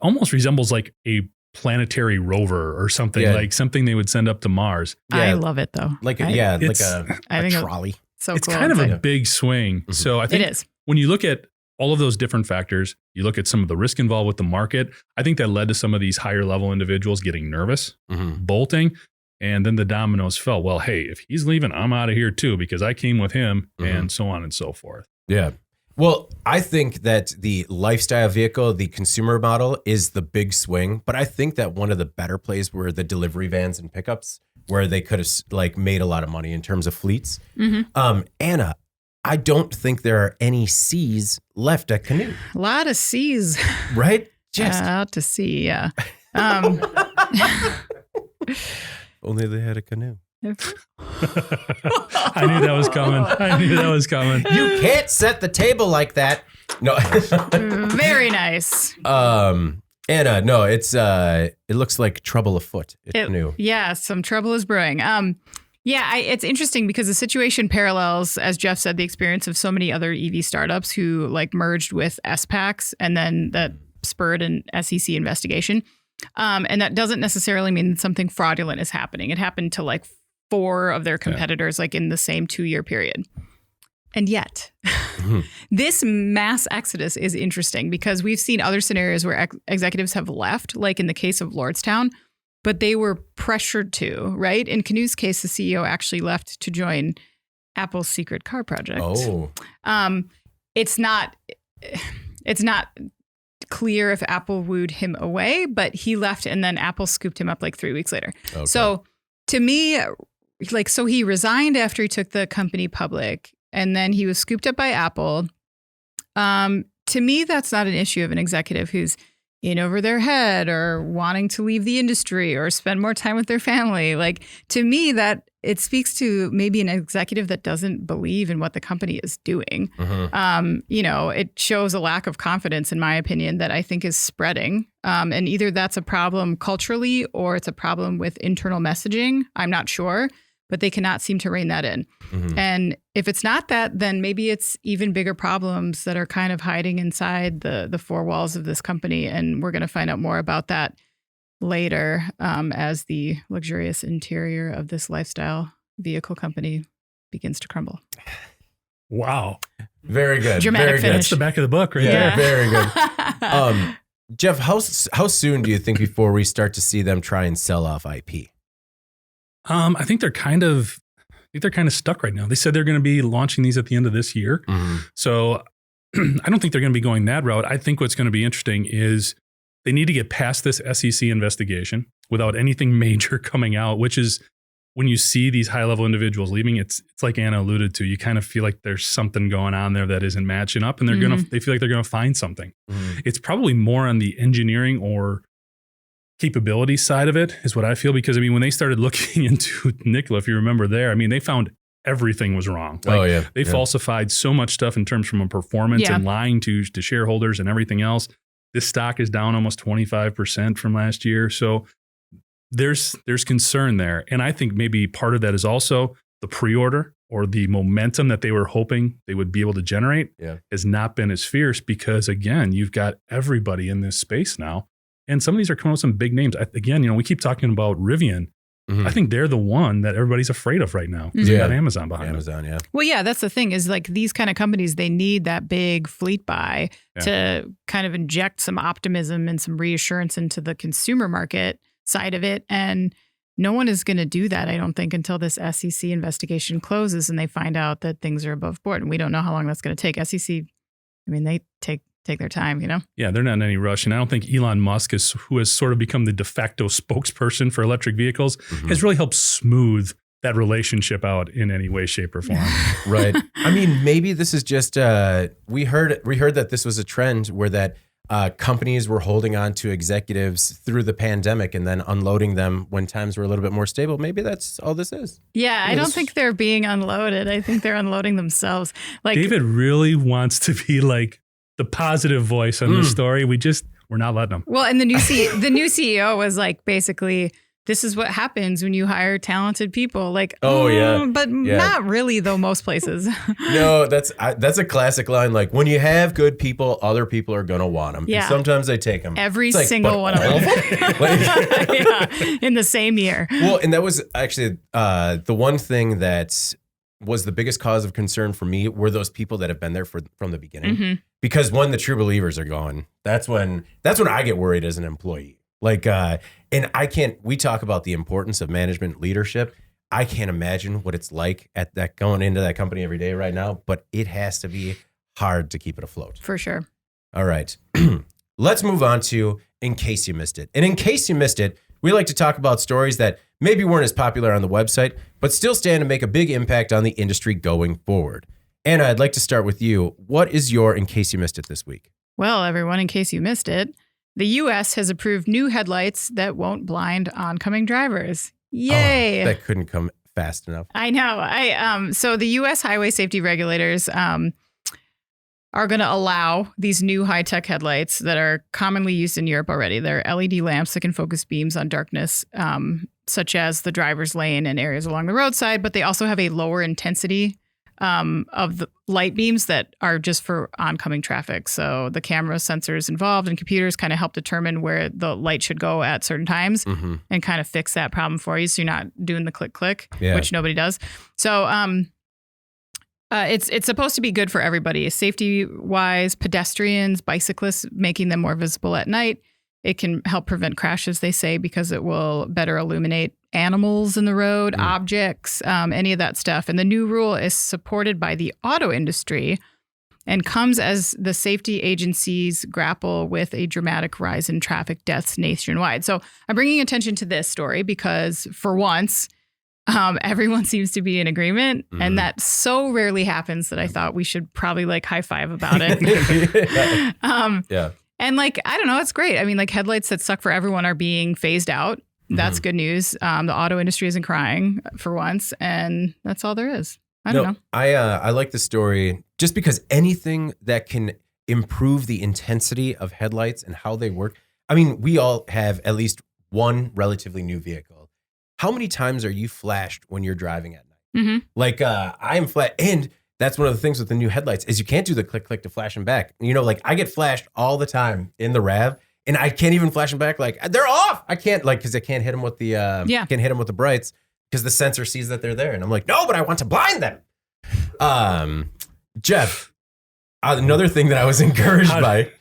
almost resembles like a planetary rover or something, like something they would send up to Mars. Yeah. I love it though. Like a trolley. So it's cool. kind of a big swing. So I think it is. When you look at all of those different factors, you look at some of the risk involved with the market, I think that led to some of these higher level individuals getting nervous, bolting, and then the dominoes fell. Well, hey, if he's leaving, I'm out of here too, because I came with him, and so on and so forth. Yeah. Well, I think that the lifestyle vehicle, the consumer model, is the big swing. But I think that one of the better plays were the delivery vans and pickups, where they could have like made a lot of money in terms of fleets. Anna, I don't think there are any C's left at Canoo. A lot of C's. Right? Just out to sea, yeah. Only they had a canoe. I knew that was coming. You can't set the table like that. No. Very nice. Anna, no, it looks like trouble afoot at Canoo. Yeah, some trouble is brewing. It's interesting because the situation parallels, as Jeff said, the experience of so many other EV startups who like merged with SPACs, and then that spurred an SEC investigation. And that doesn't necessarily mean something fraudulent is happening. It happened to like 4 of their competitors, like in the same 2-year period. And yet, this mass exodus is interesting because we've seen other scenarios where executives have left, like in the case of Lordstown, but they were pressured to, right? In Canoo's case, the CEO actually left to join Apple's secret car project. Oh. It's not clear if Apple wooed him away, but he left and then Apple scooped him up like 3 weeks later. Okay. So to me, so he resigned after he took the company public and then he was scooped up by Apple. To me, that's not an issue of an executive who's in over their head or wanting to leave the industry or spend more time with their family. Like, to me, that it speaks to maybe an executive that doesn't believe in what the company is doing. It shows a lack of confidence, in my opinion, that I think is spreading. And either that's a problem culturally or it's a problem with internal messaging. I'm not sure, but they cannot seem to rein that in. And if it's not that, then maybe it's even bigger problems that are kind of hiding inside the 4 walls of this company. And we're going to find out more about that later as the luxurious interior of this lifestyle vehicle company begins to crumble. Wow. Very good. Dramatic very finish. That's the back of the book right there. Very good. Jeff, how soon do you think before we start to see them try and sell off IP? I think they're kind of stuck right now. They said they're going to be launching these at the end of this year. So I don't think they're going to be going that route. I think what's going to be interesting is they need to get past this SEC investigation without anything major coming out, which is when you see these high level individuals leaving, it's like Anna alluded to, you kind of feel like there's something going on there that isn't matching up and they feel like they're going to find something. It's probably more on the engineering or capability side of it is what I feel, because I mean, when they started looking into Nikola, if you remember there, I mean, they found everything was wrong. Like, they falsified so much stuff in terms from a performance and lying to shareholders and everything else. This stock is down almost 25% from last year. So there's concern there. And I think maybe part of that is also the pre-order or the momentum that they were hoping they would be able to generate has not been as fierce, because again, you've got everybody in this space now. And some of these are coming with some big names. Again, we keep talking about Rivian. Mm-hmm. I think they're the one that everybody's afraid of right now. They got Amazon behind them. Well, yeah, that's the thing is like these kind of companies, they need that big fleet buy to kind of inject some optimism and some reassurance into the consumer market side of it. And no one is going to do that, I don't think, until this SEC investigation closes and they find out that things are above board. And we don't know how long that's going to take. SEC, I mean, they take their time, Yeah, they're not in any rush. And I don't think Elon Musk, who has sort of become the de facto spokesperson for electric vehicles, has really helped smooth that relationship out in any way, shape, or form. Right. I mean, maybe this is just, we heard that this was a trend where that companies were holding on to executives through the pandemic and then unloading them when times were a little bit more stable. Maybe that's all this is. Yeah, I don't think they're being unloaded. I think they're unloading themselves. Like David really wants to be like the positive voice on the story. We're not letting them. Well, and the new CEO was like, basically, this is what happens when you hire talented people. Like, but not really though. Most places. No, that's a classic line. Like, when you have good people, other people are gonna want them. Yeah. And sometimes they take them. Every single one of them. In the same year. Well, and that was actually the one thing that was the biggest cause of concern for me were those people that have been there from the beginning. Mm-hmm. Because when the true believers are gone, that's when I get worried as an employee. Like, and we talk about the importance of management leadership. I can't imagine what it's like at that going into that company every day right now, but it has to be hard to keep it afloat. For sure. All right. Let's move on to In Case You Missed It. And in case you missed it, we like to talk about stories that maybe weren't as popular on the website, but still stand to make a big impact on the industry going forward. Anna, I'd like to start with you. What is your In Case You Missed It this week? Well, everyone, in case you missed it, the U.S. has approved new headlights that won't blind oncoming drivers. Yay! Oh, that couldn't come fast enough. I know. So the U.S. highway safety regulators are going to allow these new high-tech headlights that are commonly used in Europe already. They're LED lamps that can focus beams on darkness, such as the driver's lane and areas along the roadside, but they also have a lower intensity of the light beams that are just for oncoming traffic. So the camera sensors involved and computers kind of help determine where the light should go at certain times and kind of fix that problem for you. So you're not doing the click, which nobody does. So it's supposed to be good for everybody. Safety wise, pedestrians, bicyclists, making them more visible at night. It can help prevent crashes, they say, because it will better illuminate animals in the road, objects, any of that stuff. And the new rule is supported by the auto industry and comes as the safety agencies grapple with a dramatic rise in traffic deaths nationwide. So I'm bringing attention to this story because for once, everyone seems to be in agreement. And that so rarely happens that I thought we should probably like high five about it. And like, I don't know, it's great. I mean, like headlights that suck for everyone are being phased out. That's good news. The auto industry isn't crying for once, and that's all there is. I don't know. I like the story just because anything that can improve the intensity of headlights and how they work. I mean, we all have at least one relatively new vehicle. How many times are you flashed when you're driving at night? Like I am flashed, and that's one of the things with the new headlights is you can't do the click to flash them back. You know, like I get flashed all the time in the RAV. And I can't even flash them back. Like they're off. I can't because I can't hit them with the can't hit them with the brights because the sensor sees that they're there. And I'm like, no, but I want to blind them. Jeff, another thing that I was encouraged by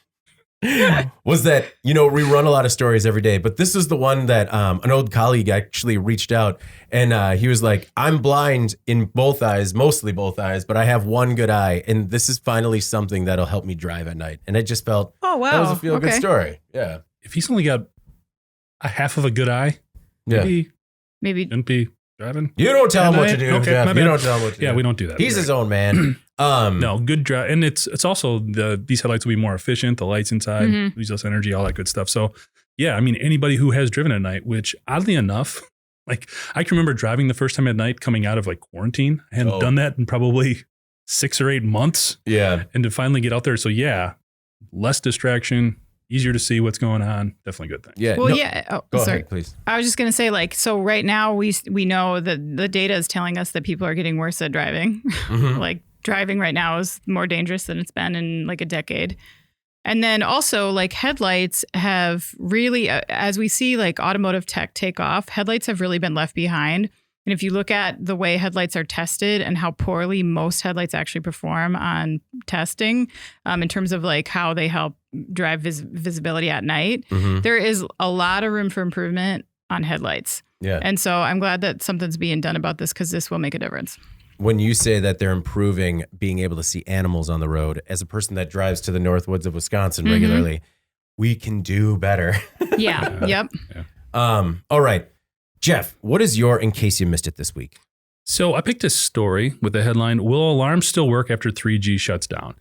was that, we run a lot of stories every day, but this is the one that an old colleague actually reached out and he was like, I'm blind in both eyes, mostly both eyes, but I have one good eye. And this is finally something that'll help me drive at night. And it just felt, oh, wow, that was a feel-good story. Yeah. If he's only got a half of a good eye, maybe shouldn't be driving. You don't tell him what to do, okay, Jeff. You don't tell him what to do. Yeah, we don't do that. He's his own man. No, good drive. And it's also these headlights will be more efficient. The lights inside use less energy, all that good stuff. So yeah, I mean, anybody who has driven at night, which oddly enough, like I can remember driving the first time at night coming out of like quarantine. I hadn't done that in probably 6 or 8 months. Yeah. And to finally get out there. So yeah, less distraction, easier to see what's going on. Definitely a good thing. Yeah. Well, yeah. Oh, Go sorry. ahead, please. I was just going to say, like, so right now we know that the data is telling us that people are getting worse at driving. Like driving right now is more dangerous than it's been in like a decade. And then also like headlights have really, as we see like automotive tech take off, headlights have really been left behind. And if you look at the way headlights are tested and how poorly most headlights actually perform on testing, in terms of like how they help drive visibility at night, there is a lot of room for improvement on headlights. Yeah. And so I'm glad that something's being done about this because this will make a difference. When you say that they're improving being able to see animals on the road, as a person that drives to the north woods of Wisconsin regularly, we can do better. Yeah. Yep. Yeah. All right. Jeff, what is your in case you missed it this week? So I picked a story with the headline, "Will alarms still work after 3G shuts down?"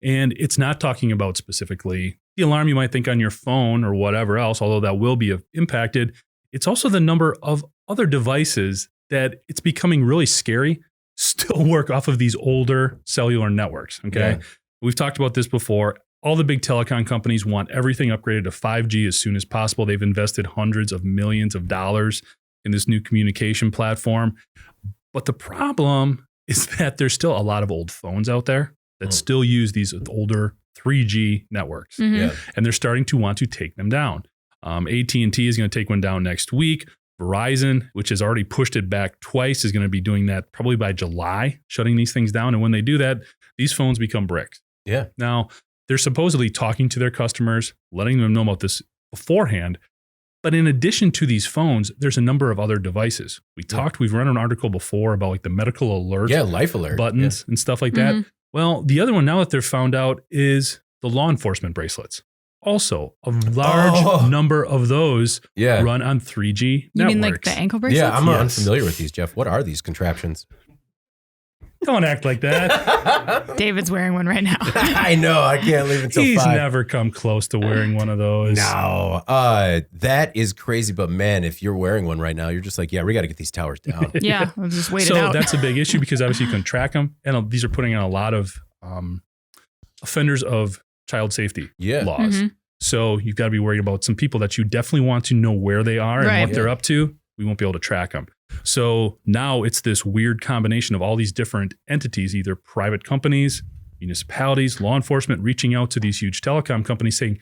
And it's not talking about specifically the alarm you might think on your phone or whatever else, although that will be impacted. It's also the number of other devices that it's becoming really scary still work off of these older cellular networks. Okay. Yeah. We've talked about this before. All the big telecom companies want everything upgraded to 5G as soon as possible. They've invested hundreds of millions of dollars in this new communication platform. But the problem is that there's still a lot of old phones out there that still use these older 3G networks. Yeah. And they're starting to want to take them down. AT&T is going to take one down next week. Verizon, which has already pushed it back twice, is going to be doing that probably by July, shutting these things down. And when they do that, these phones become bricks. Yeah. Now, they're supposedly talking to their customers, letting them know about this beforehand. But in addition to these phones, there's a number of other devices. We've run an article before about like the medical alert, life alert buttons and stuff like that. Well, the other one now that they're found out is the law enforcement bracelets. Also, a large number of those run on 3G networks. You mean like the ankle bracelets? Yeah, I'm unfamiliar with these, Jeff. What are these contraptions? Don't act like that. David's wearing one right now. I know. I can't leave until 5. He's never come close to wearing one of those. No. That is crazy. But man, if you're wearing one right now, you're just like, yeah, we got to get these towers down. Yeah, we'll just wait it So out. that's a big issue because obviously you can track them. And these are putting in a lot of offenders of child safety laws. So you've got to be worried about some people that you definitely want to know where they are and what they're up to. We won't be able to track them. So now it's this weird combination of all these different entities, either private companies, municipalities, law enforcement, reaching out to these huge telecom companies saying,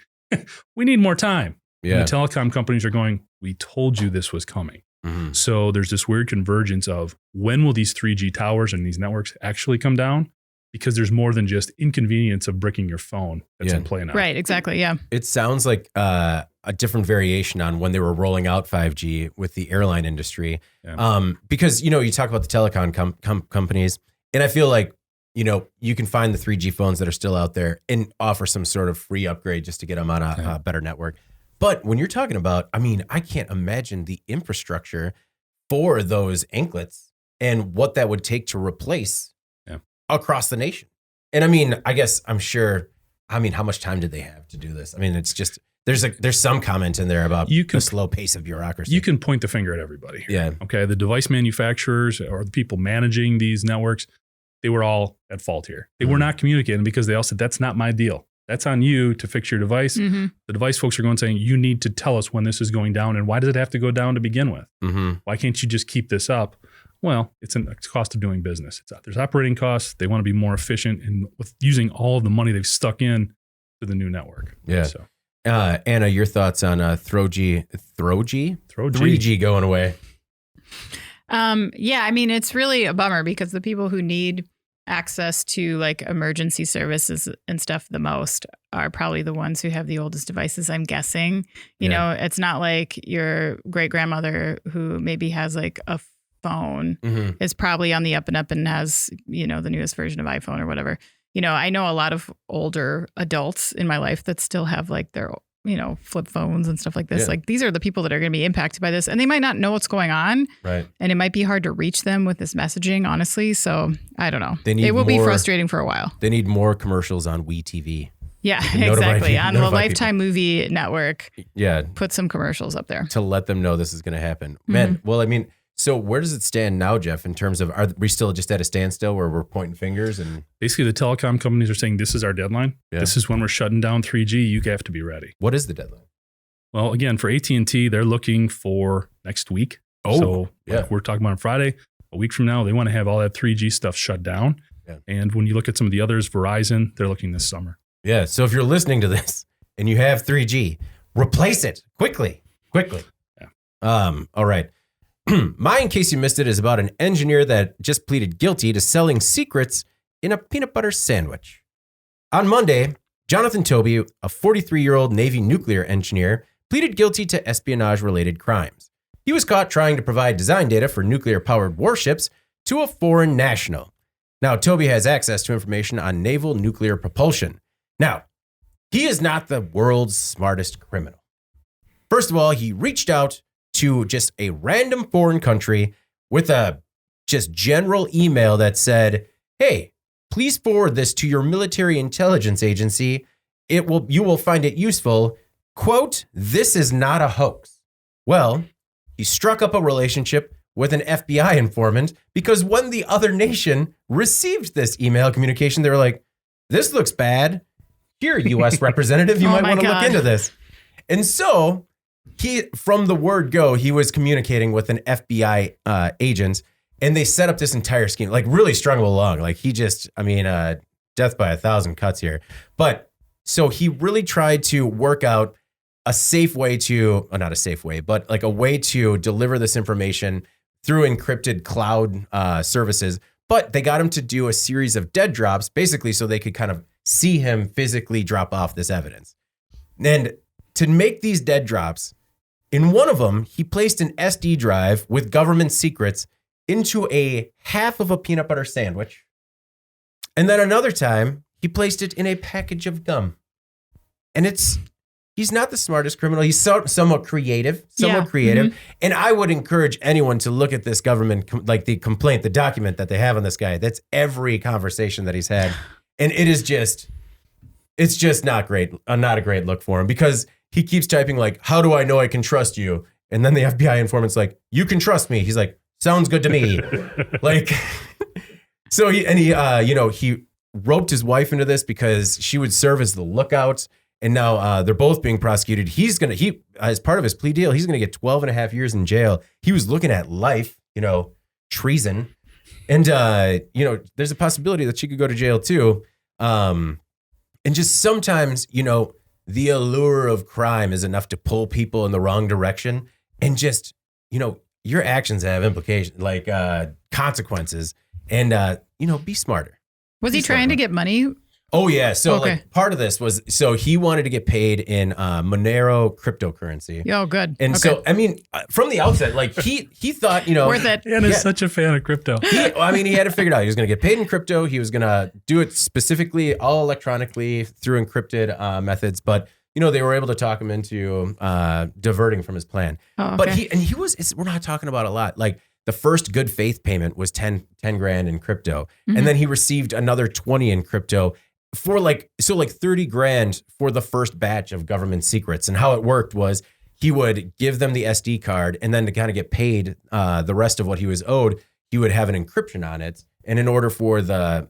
we need more time. Yeah. And the telecom companies are going, we told you this was coming. So there's this weird convergence of when will these 3G towers and these networks actually come down? Because there's more than just inconvenience of bricking your phone that's in play now. Right, exactly, yeah. It sounds like a different variation on when they were rolling out 5G with the airline industry. Yeah. Because, you talk about the telecom companies, and I feel like, you can find the 3G phones that are still out there and offer some sort of free upgrade just to get them on a better network. But when you're talking about, I can't imagine the infrastructure for those anklets and what that would take to replace across the nation. And I guess I'm sure, how much time did they have to do this? It's just, there's some comment in there about the slow pace of bureaucracy. You can point the finger at everybody. Yeah. Okay. The device manufacturers or the people managing these networks, they were all at fault here. They were not communicating because they all said, that's not my deal. That's on you to fix your device. The device folks are going saying, you need to tell us when this is going down and why does it have to go down to begin with? Why can't you just keep this up? Well, it's a cost of doing business. There's operating costs. They want to be more efficient and with using all of the money they've stuck in to the new network. Yeah. So. Anna, your thoughts on 3G going away? It's really a bummer because the people who need access to like emergency services and stuff the most are probably the ones who have the oldest devices, I'm guessing. You know, it's not like your great grandmother who maybe has like a phone is probably on the up and up and has, the newest version of iPhone or whatever. I know a lot of older adults in my life that still have like their, flip phones and stuff like this. Yeah. Like these are the people that are going to be impacted by this and they might not know what's going on. Right. And it might be hard to reach them with this messaging, honestly. So I don't know. It will be frustrating for a while. They need more commercials on WeTV. Yeah, notify- exactly. On the notify Lifetime movie network, Yeah, put some commercials up there. to let them know this is going to happen. Man, well, I mean, so where does it stand now, Jeff, in terms of, are we still just at a standstill where we're pointing fingers? And Basically, the telecom companies are saying this is our deadline. Yeah. This is when we're shutting down 3G. You have to be ready. what is the deadline? Well, again, for AT&T, they're looking for next week. Oh, so yeah. like we're talking about on Friday. A week from now, they want to have all that 3G stuff shut down. Yeah. And when you look at some of the others, Verizon, they're looking this summer. Yeah. So if you're listening to this and you have 3G, replace it quickly. Yeah. All right. Mine, in case you missed it, is about an engineer that just pleaded guilty to selling secrets in a peanut butter sandwich. On Monday, Jonathan Toby, a 43-year-old Navy nuclear engineer, pleaded guilty to espionage-related crimes. He was caught trying to provide design data for nuclear-powered warships to a foreign national. Now, Toby has access to information on naval nuclear propulsion. Now, he is not the world's smartest criminal. First of all, he reached out to just a random foreign country with a just general email that said, hey, please forward this to your military intelligence agency. You will find it useful. Quote, this is not a hoax. Well, he struck up a relationship with an FBI informant because when the other nation received this email communication, they were like, this looks bad. Here, U.S. representative, you Oh might my want to look God. into this. And so from the word go, he was communicating with an FBI agent, and they set up this entire scheme, like really strung him along. Like death by 1,000 cuts here. But so he really tried to work out a safe way to, not a safe way, but like a way to deliver this information through encrypted cloud services. But they got him to do a series of dead drops, basically so they could kind of see him physically drop off this evidence. And to make these dead drops, in one of them, he placed an SD drive with government secrets into a half of a peanut butter sandwich. And then another time, he placed it in a package of gum. And he's not the smartest criminal. He's somewhat creative. And I would encourage anyone to look at this government, like the complaint, the document that they have on this guy. That's every conversation that he's had. And it's just not great. Not a great look for him because he keeps typing like, how do I know I can trust you? And then the FBI informant's like, you can trust me. He's like, sounds good to me. Like, so he roped his wife into this because she would serve as the lookout. And now they're both being prosecuted. As part of his plea deal, he's going to get 12 and a half years in jail. He was looking at life, treason. And, there's a possibility that she could go to jail too. And just sometimes, the allure of crime is enough to pull people in the wrong direction. And just, your actions have implications, like consequences. And, be smarter. Was he trying to get money? Oh, yeah. So Okay. like part of this was, so he wanted to get paid in Monero cryptocurrency. Oh, good. And so, I mean, from the outset, like he thought, Worth it. And is such a fan of crypto. he had it figured out. He was going to get paid in crypto. He was going to do it specifically all electronically through encrypted methods. But, they were able to talk him into diverting from his plan. Oh, But okay. we're not talking about a lot. Like the first good faith payment was 10 grand in crypto. And then he received another 20 in crypto for like 30 grand for the first batch of government secrets. And how it worked was he would give them the SD card, and then to kind of get paid the rest of what he was owed, he would have an encryption on it. And in order for the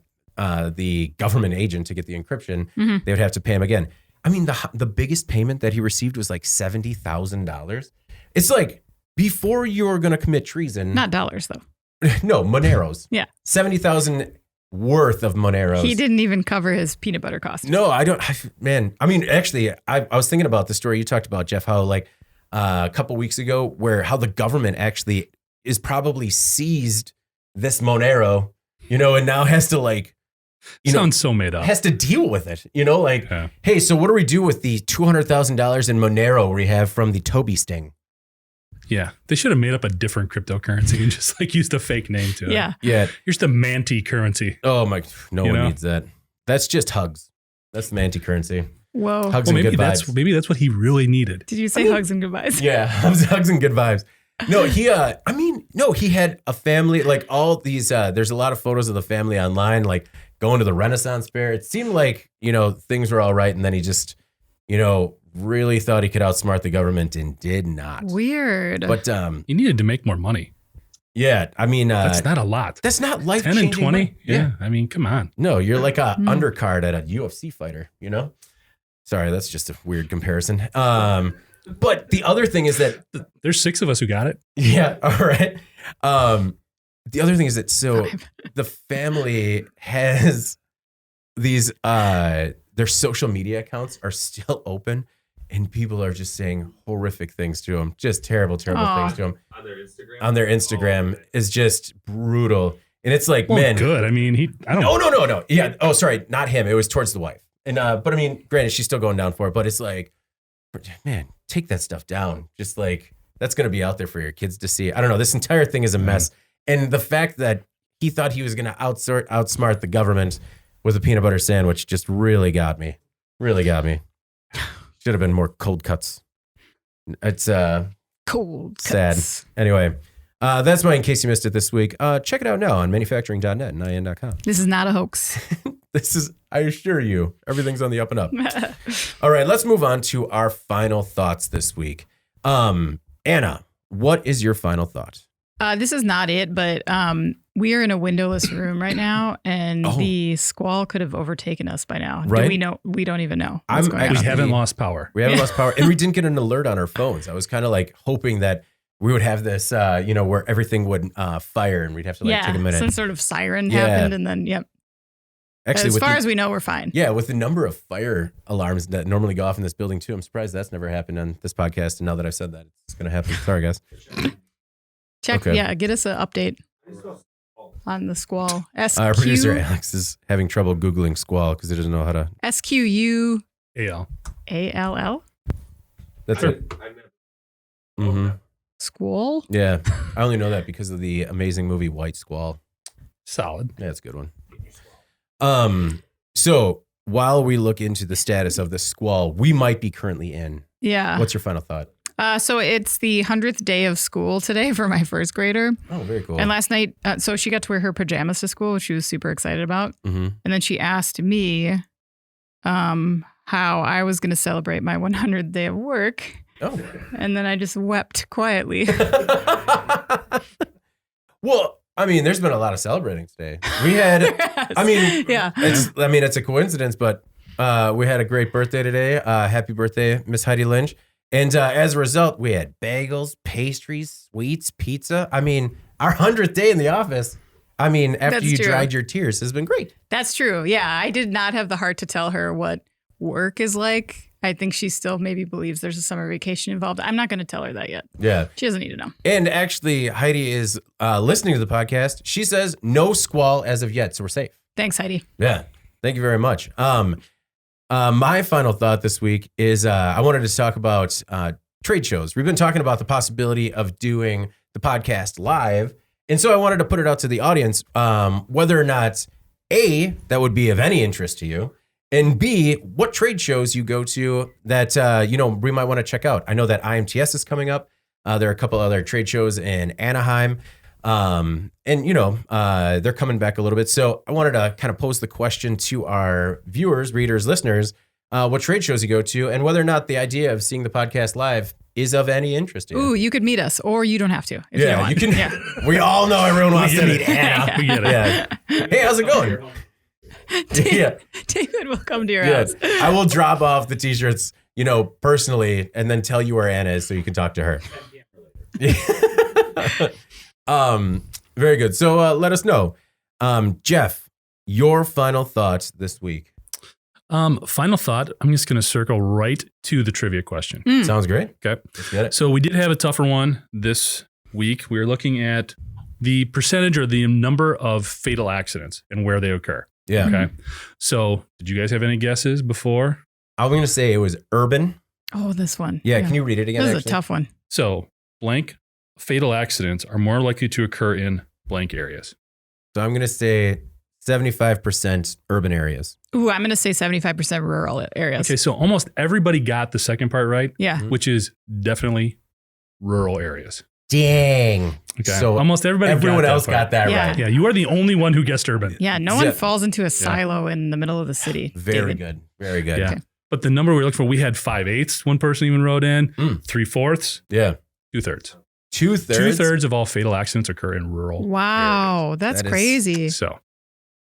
government agent to get the encryption, they would have to pay him again. I mean, the biggest payment that he received was like $70,000. It's like before you were going to commit treason. Not dollars, though. No, Moneros. Yeah. 70,000 worth of Moneros. He didn't even cover his peanut butter cost. No, I don't. Man, I mean, actually, I was thinking about the story you talked about, Jeff, how like a couple weeks ago, how the government actually is probably seized this Monero, and now has to like, Sounds so made up. has to deal with it, Hey, so what do we do with the $200,000 in Monero we have from the Toby sting? Yeah. They should have made up a different cryptocurrency and just like used a fake name to it. Yeah. Yeah. Here's the Manti currency. Oh my, no You one know? needs that. That's just hugs. That's the Manti currency. Whoa. Hugs Well, and maybe good vibes. that's what he really needed. Did you say hugs and goodbyes? Yeah, hugs and good vibes. No, he had a family, like all these, there's a lot of photos of the family online, like going to the Renaissance Fair. It seemed like, things were all right. And then he just, really thought he could outsmart the government and did not. Weird. But he needed to make more money. Yeah, I mean, that's not a lot. That's not life 10 and 20. Yeah. I mean, come on. No, you're like a undercard at a UFC fighter, Sorry, that's just a weird comparison. But the other thing is that there's 6 of us who got it. Yeah, all right. The other thing is that the family has these their social media accounts are still open, and people are just saying horrific things to them, just terrible things to them on their Instagram. Is just brutal, and it's like, man, good. I mean, I don't. No. Yeah. Oh, sorry, not him. It was towards the wife, and but I mean, granted, she's still going down for it, but it's like, man, take that stuff down. Just like that's going to be out there for your kids to see. I don't know. This entire thing is a mess, and the fact that he thought he was going to outsmart the government with a peanut butter sandwich just really got me. Should have been more cold cuts. It's cold sad. cuts. Anyway, that's mine in case you missed it this week. Check it out now on manufacturing.net and in.com. This is not a hoax. I assure you, everything's on the up and up. All right, let's move on to our final thoughts this week. Anna, what is your final thought? This is not it, but we are in a windowless room right now, and the squall could have overtaken us by now. Right? Do we know? We don't even know. What's going We on. haven't lost power. We haven't lost power, and we didn't get an alert on our phones. I was kind of like hoping that we would have this, where everything would fire, and we'd have to take a minute. Some sort of siren happened, and then Actually, as far as we know, we're fine. Yeah, with the number of fire alarms that normally go off in this building too, I'm surprised that's never happened on this podcast. And now that I've said that, it's going to happen. Sorry, guys. Check. Okay. Yeah, get us an update on the squall. Our producer Alex is having trouble Googling squall because he doesn't know how to. SQUALL. That's it. Mm-hmm. Squall? Yeah. I only know that because of the amazing movie White Squall. Solid. Yeah, that's a good one. So while we look into the status of the squall we might be currently in, what's your final thought? So it's the 100th day of school today for my first grader. Oh, very cool. And last night, so she got to wear her pajamas to school, which she was super excited about. Mm-hmm. And then she asked me how I was going to celebrate my 100th day of work. Oh. And then I just wept quietly. Well, I mean, there's been a lot of celebrating today. We had, it's a coincidence, but we had a great birthday today. Happy birthday, Miss Heidi Lynch. And as a result, we had bagels, pastries, sweets, pizza. I mean, our 100th day in the office, after That's you true. dried your tears, has been great. That's true. Yeah, I did not have the heart to tell her what work is like. I think she still maybe believes there's a summer vacation involved. I'm not going to tell her that yet. Yeah. She doesn't need to know. And actually, Heidi is listening to the podcast. She says no squall as of yet, so we're safe. Thanks, Heidi. Yeah. Thank you very much. My final thought this week is I wanted to talk about trade shows. We've been talking about the possibility of doing the podcast live. And so I wanted to put it out to the audience whether or not, A, that would be of any interest to you, and B, what trade shows you go to that, we might want to check out. I know that IMTS is coming up. There are a couple other trade shows in Anaheim. They're coming back a little bit. So I wanted to kind of pose the question to our viewers, readers, listeners, what trade shows you go to and whether or not the idea of seeing the podcast live is of any interest to you. Ooh, you could meet us, or you don't have to. If Yeah, you can. Yeah. We all know everyone wants to meet Anna. We get it. Yeah. Hey, how's it going? David will come to your house. I will drop off the t-shirts, personally, and then tell you where Anna is so you can talk to her. Very good. So let us know. Jeff, your final thoughts this week. Final thought, I'm just going to circle right to the trivia question. Sounds great. Okay. Let's get it. So we did have a tougher one this week. We were looking at the percentage or the number of fatal accidents and where they occur. Yeah. Okay. So did you guys have any guesses before? I'm going to say it was urban. Oh, this one. Yeah. Can you read it again? This is a tough one. So blank fatal accidents are more likely to occur in blank areas. So I'm going to say 75% urban areas. Ooh, I'm going to say 75% rural areas. Okay. So almost everybody got the second part right. Yeah. Which is definitely rural areas. Dang. Okay. So almost everyone else got that Yeah. right. Yeah, you are the only one who guessed urban. Yeah, no one Zip. falls into a silo in the middle of the city. Very David. good. Very good. Yeah. Okay. But the number we were looking for, we had 5/8. One person even wrote in 3/4, Yeah. 2/3. 2/3. 2/3 of all fatal accidents occur in rural. Wow, that's That is- crazy. So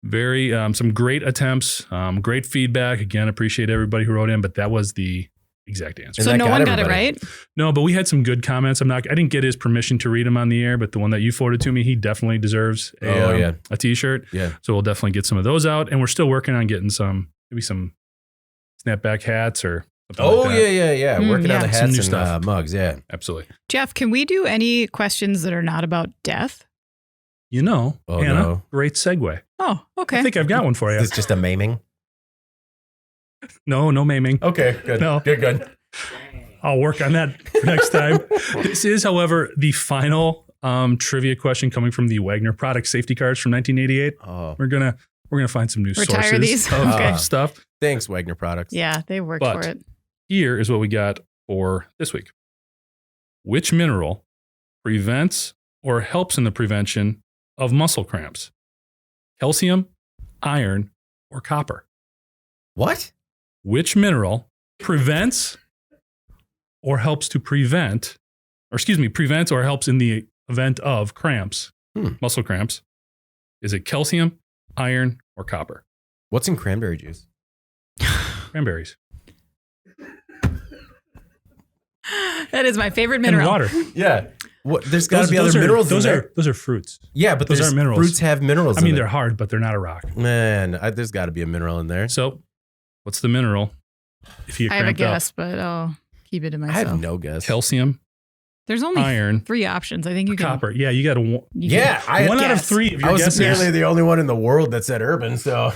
very, some great attempts, great feedback. Again, appreciate everybody who wrote in, but that was the exact answer. And So that no got one got it everybody. right? No, but we had some good comments. I didn't get his permission to read them on the air, but the one that you forwarded to me, he definitely deserves a t-shirt. Yeah. So we'll definitely get some of those out. And we're still working on getting maybe some snapback hats or something like that. Yeah. Working on yeah. the Some hats new and stuff. mugs. Yeah. Absolutely. Jeff, can we do any questions that are not about death? You know, Oh, Hannah, no. great segue. Oh, okay. I think I've got one for you. Is this just a maiming? No maiming. Okay. Good. No. Good. I'll work on that for next time. This is, however, the final trivia question coming from the Wagner product safety cards from 1988. Oh, We're gonna find some new Retire sources these? of Okay. stuff. thanks, Wagner Products. Yeah, they worked But- for it. Here is what we got for this week. Which mineral prevents or helps in the prevention of muscle cramps? Calcium, iron, or copper? What? Which mineral prevents or helps to prevent or helps in the event of cramps, muscle cramps? Is it calcium, iron, or copper? What's in cranberry juice? Cranberries. That is my favorite mineral. And water. Yeah. What? There's got to be other minerals in there. Those are fruits. Yeah, but those there's aren't minerals. fruits have minerals. I mean, in they're it. hard, but they're not a rock. Man, there's got to be a mineral in there. So, what's the mineral? If you get I have a cramped up? guess, but I'll keep it to I myself. have no guess. Calcium, There's only iron, 3 options. I think you can. copper. Yeah, you got you Yeah, one out of guess. 3 of your I was guesses. apparently the only one in the world that said urban. So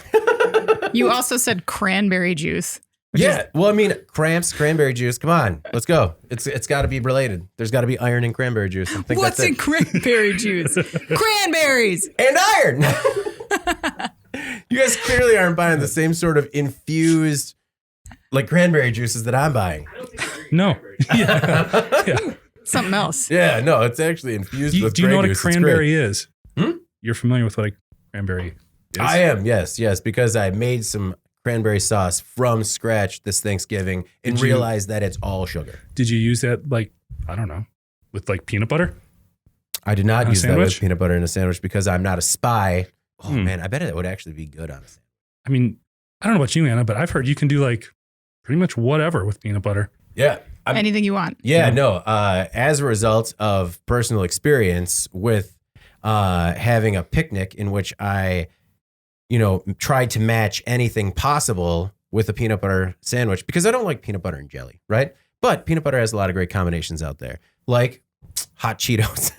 You also said cranberry juice. yeah. Well, I mean, cramps, cranberry juice. Come on, let's go. It's got to be related. There's got to be iron in cranberry juice. I think What's that's in it. cranberry juice? Cranberries. And iron. You guys clearly aren't buying the same sort of infused like cranberry juices that I'm buying. No. Yeah. Something else. Yeah, no, it's actually infused with Do you know what cranberry a juice. It's great. cranberry is? Hmm? You're familiar with what a cranberry is? I am, yes, because I made some cranberry sauce from scratch this Thanksgiving and Did you- realized that it's all sugar. Did you use that, I don't know, with peanut butter? I did not On a use that with sandwich? peanut butter in a sandwich because I'm not a spy. Oh Hmm. man, I bet it would actually be good on a sandwich. I mean, I don't know about you, Anna, but I've heard you can do pretty much whatever with peanut butter. Yeah. Anything you want. Yeah, no. As a result of personal experience with having a picnic in which I, tried to match anything possible with a peanut butter sandwich because I don't like peanut butter and jelly, right? But peanut butter has a lot of great combinations out there, like hot Cheetos.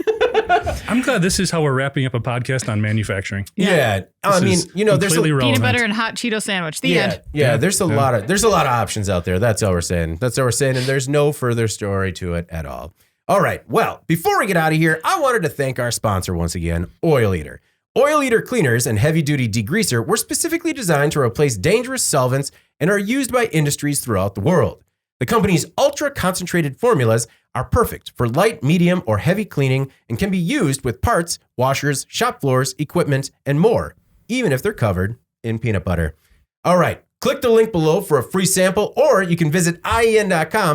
I'm glad this is how we're wrapping up a podcast on manufacturing. Yeah. I This mean, is there's completely relevant. Peanut butter and hot Cheeto sandwich. The end. Yeah, there's a lot of options out there. That's all we're saying. And there's no further story to it at all. All right. Well, before we get out of here, I wanted to thank our sponsor once again, Oil Eater. Oil Eater cleaners and heavy-duty degreaser were specifically designed to replace dangerous solvents and are used by industries throughout the world. The company's ultra-concentrated formulas are perfect for light, medium, or heavy cleaning and can be used with parts, washers, shop floors, equipment, and more, even if they're covered in peanut butter. All right, click the link below for a free sample, or you can visit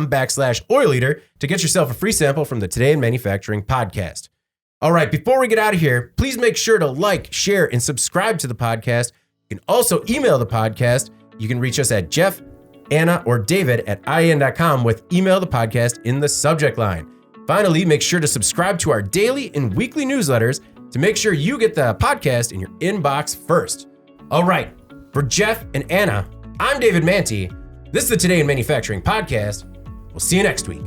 ien.com/oileater to get yourself a free sample from the Today in Manufacturing podcast. All right, before we get out of here, please make sure to like, share, and subscribe to the podcast. You can also email the podcast. You can reach us at Jeff, Anna, or David at ien.com with email the podcast in the subject line. Finally, make sure to subscribe to our daily and weekly newsletters to make sure you get the podcast in your inbox first. All right, for Jeff and Anna, I'm David Manti. This is the Today in Manufacturing podcast. We'll see you next week.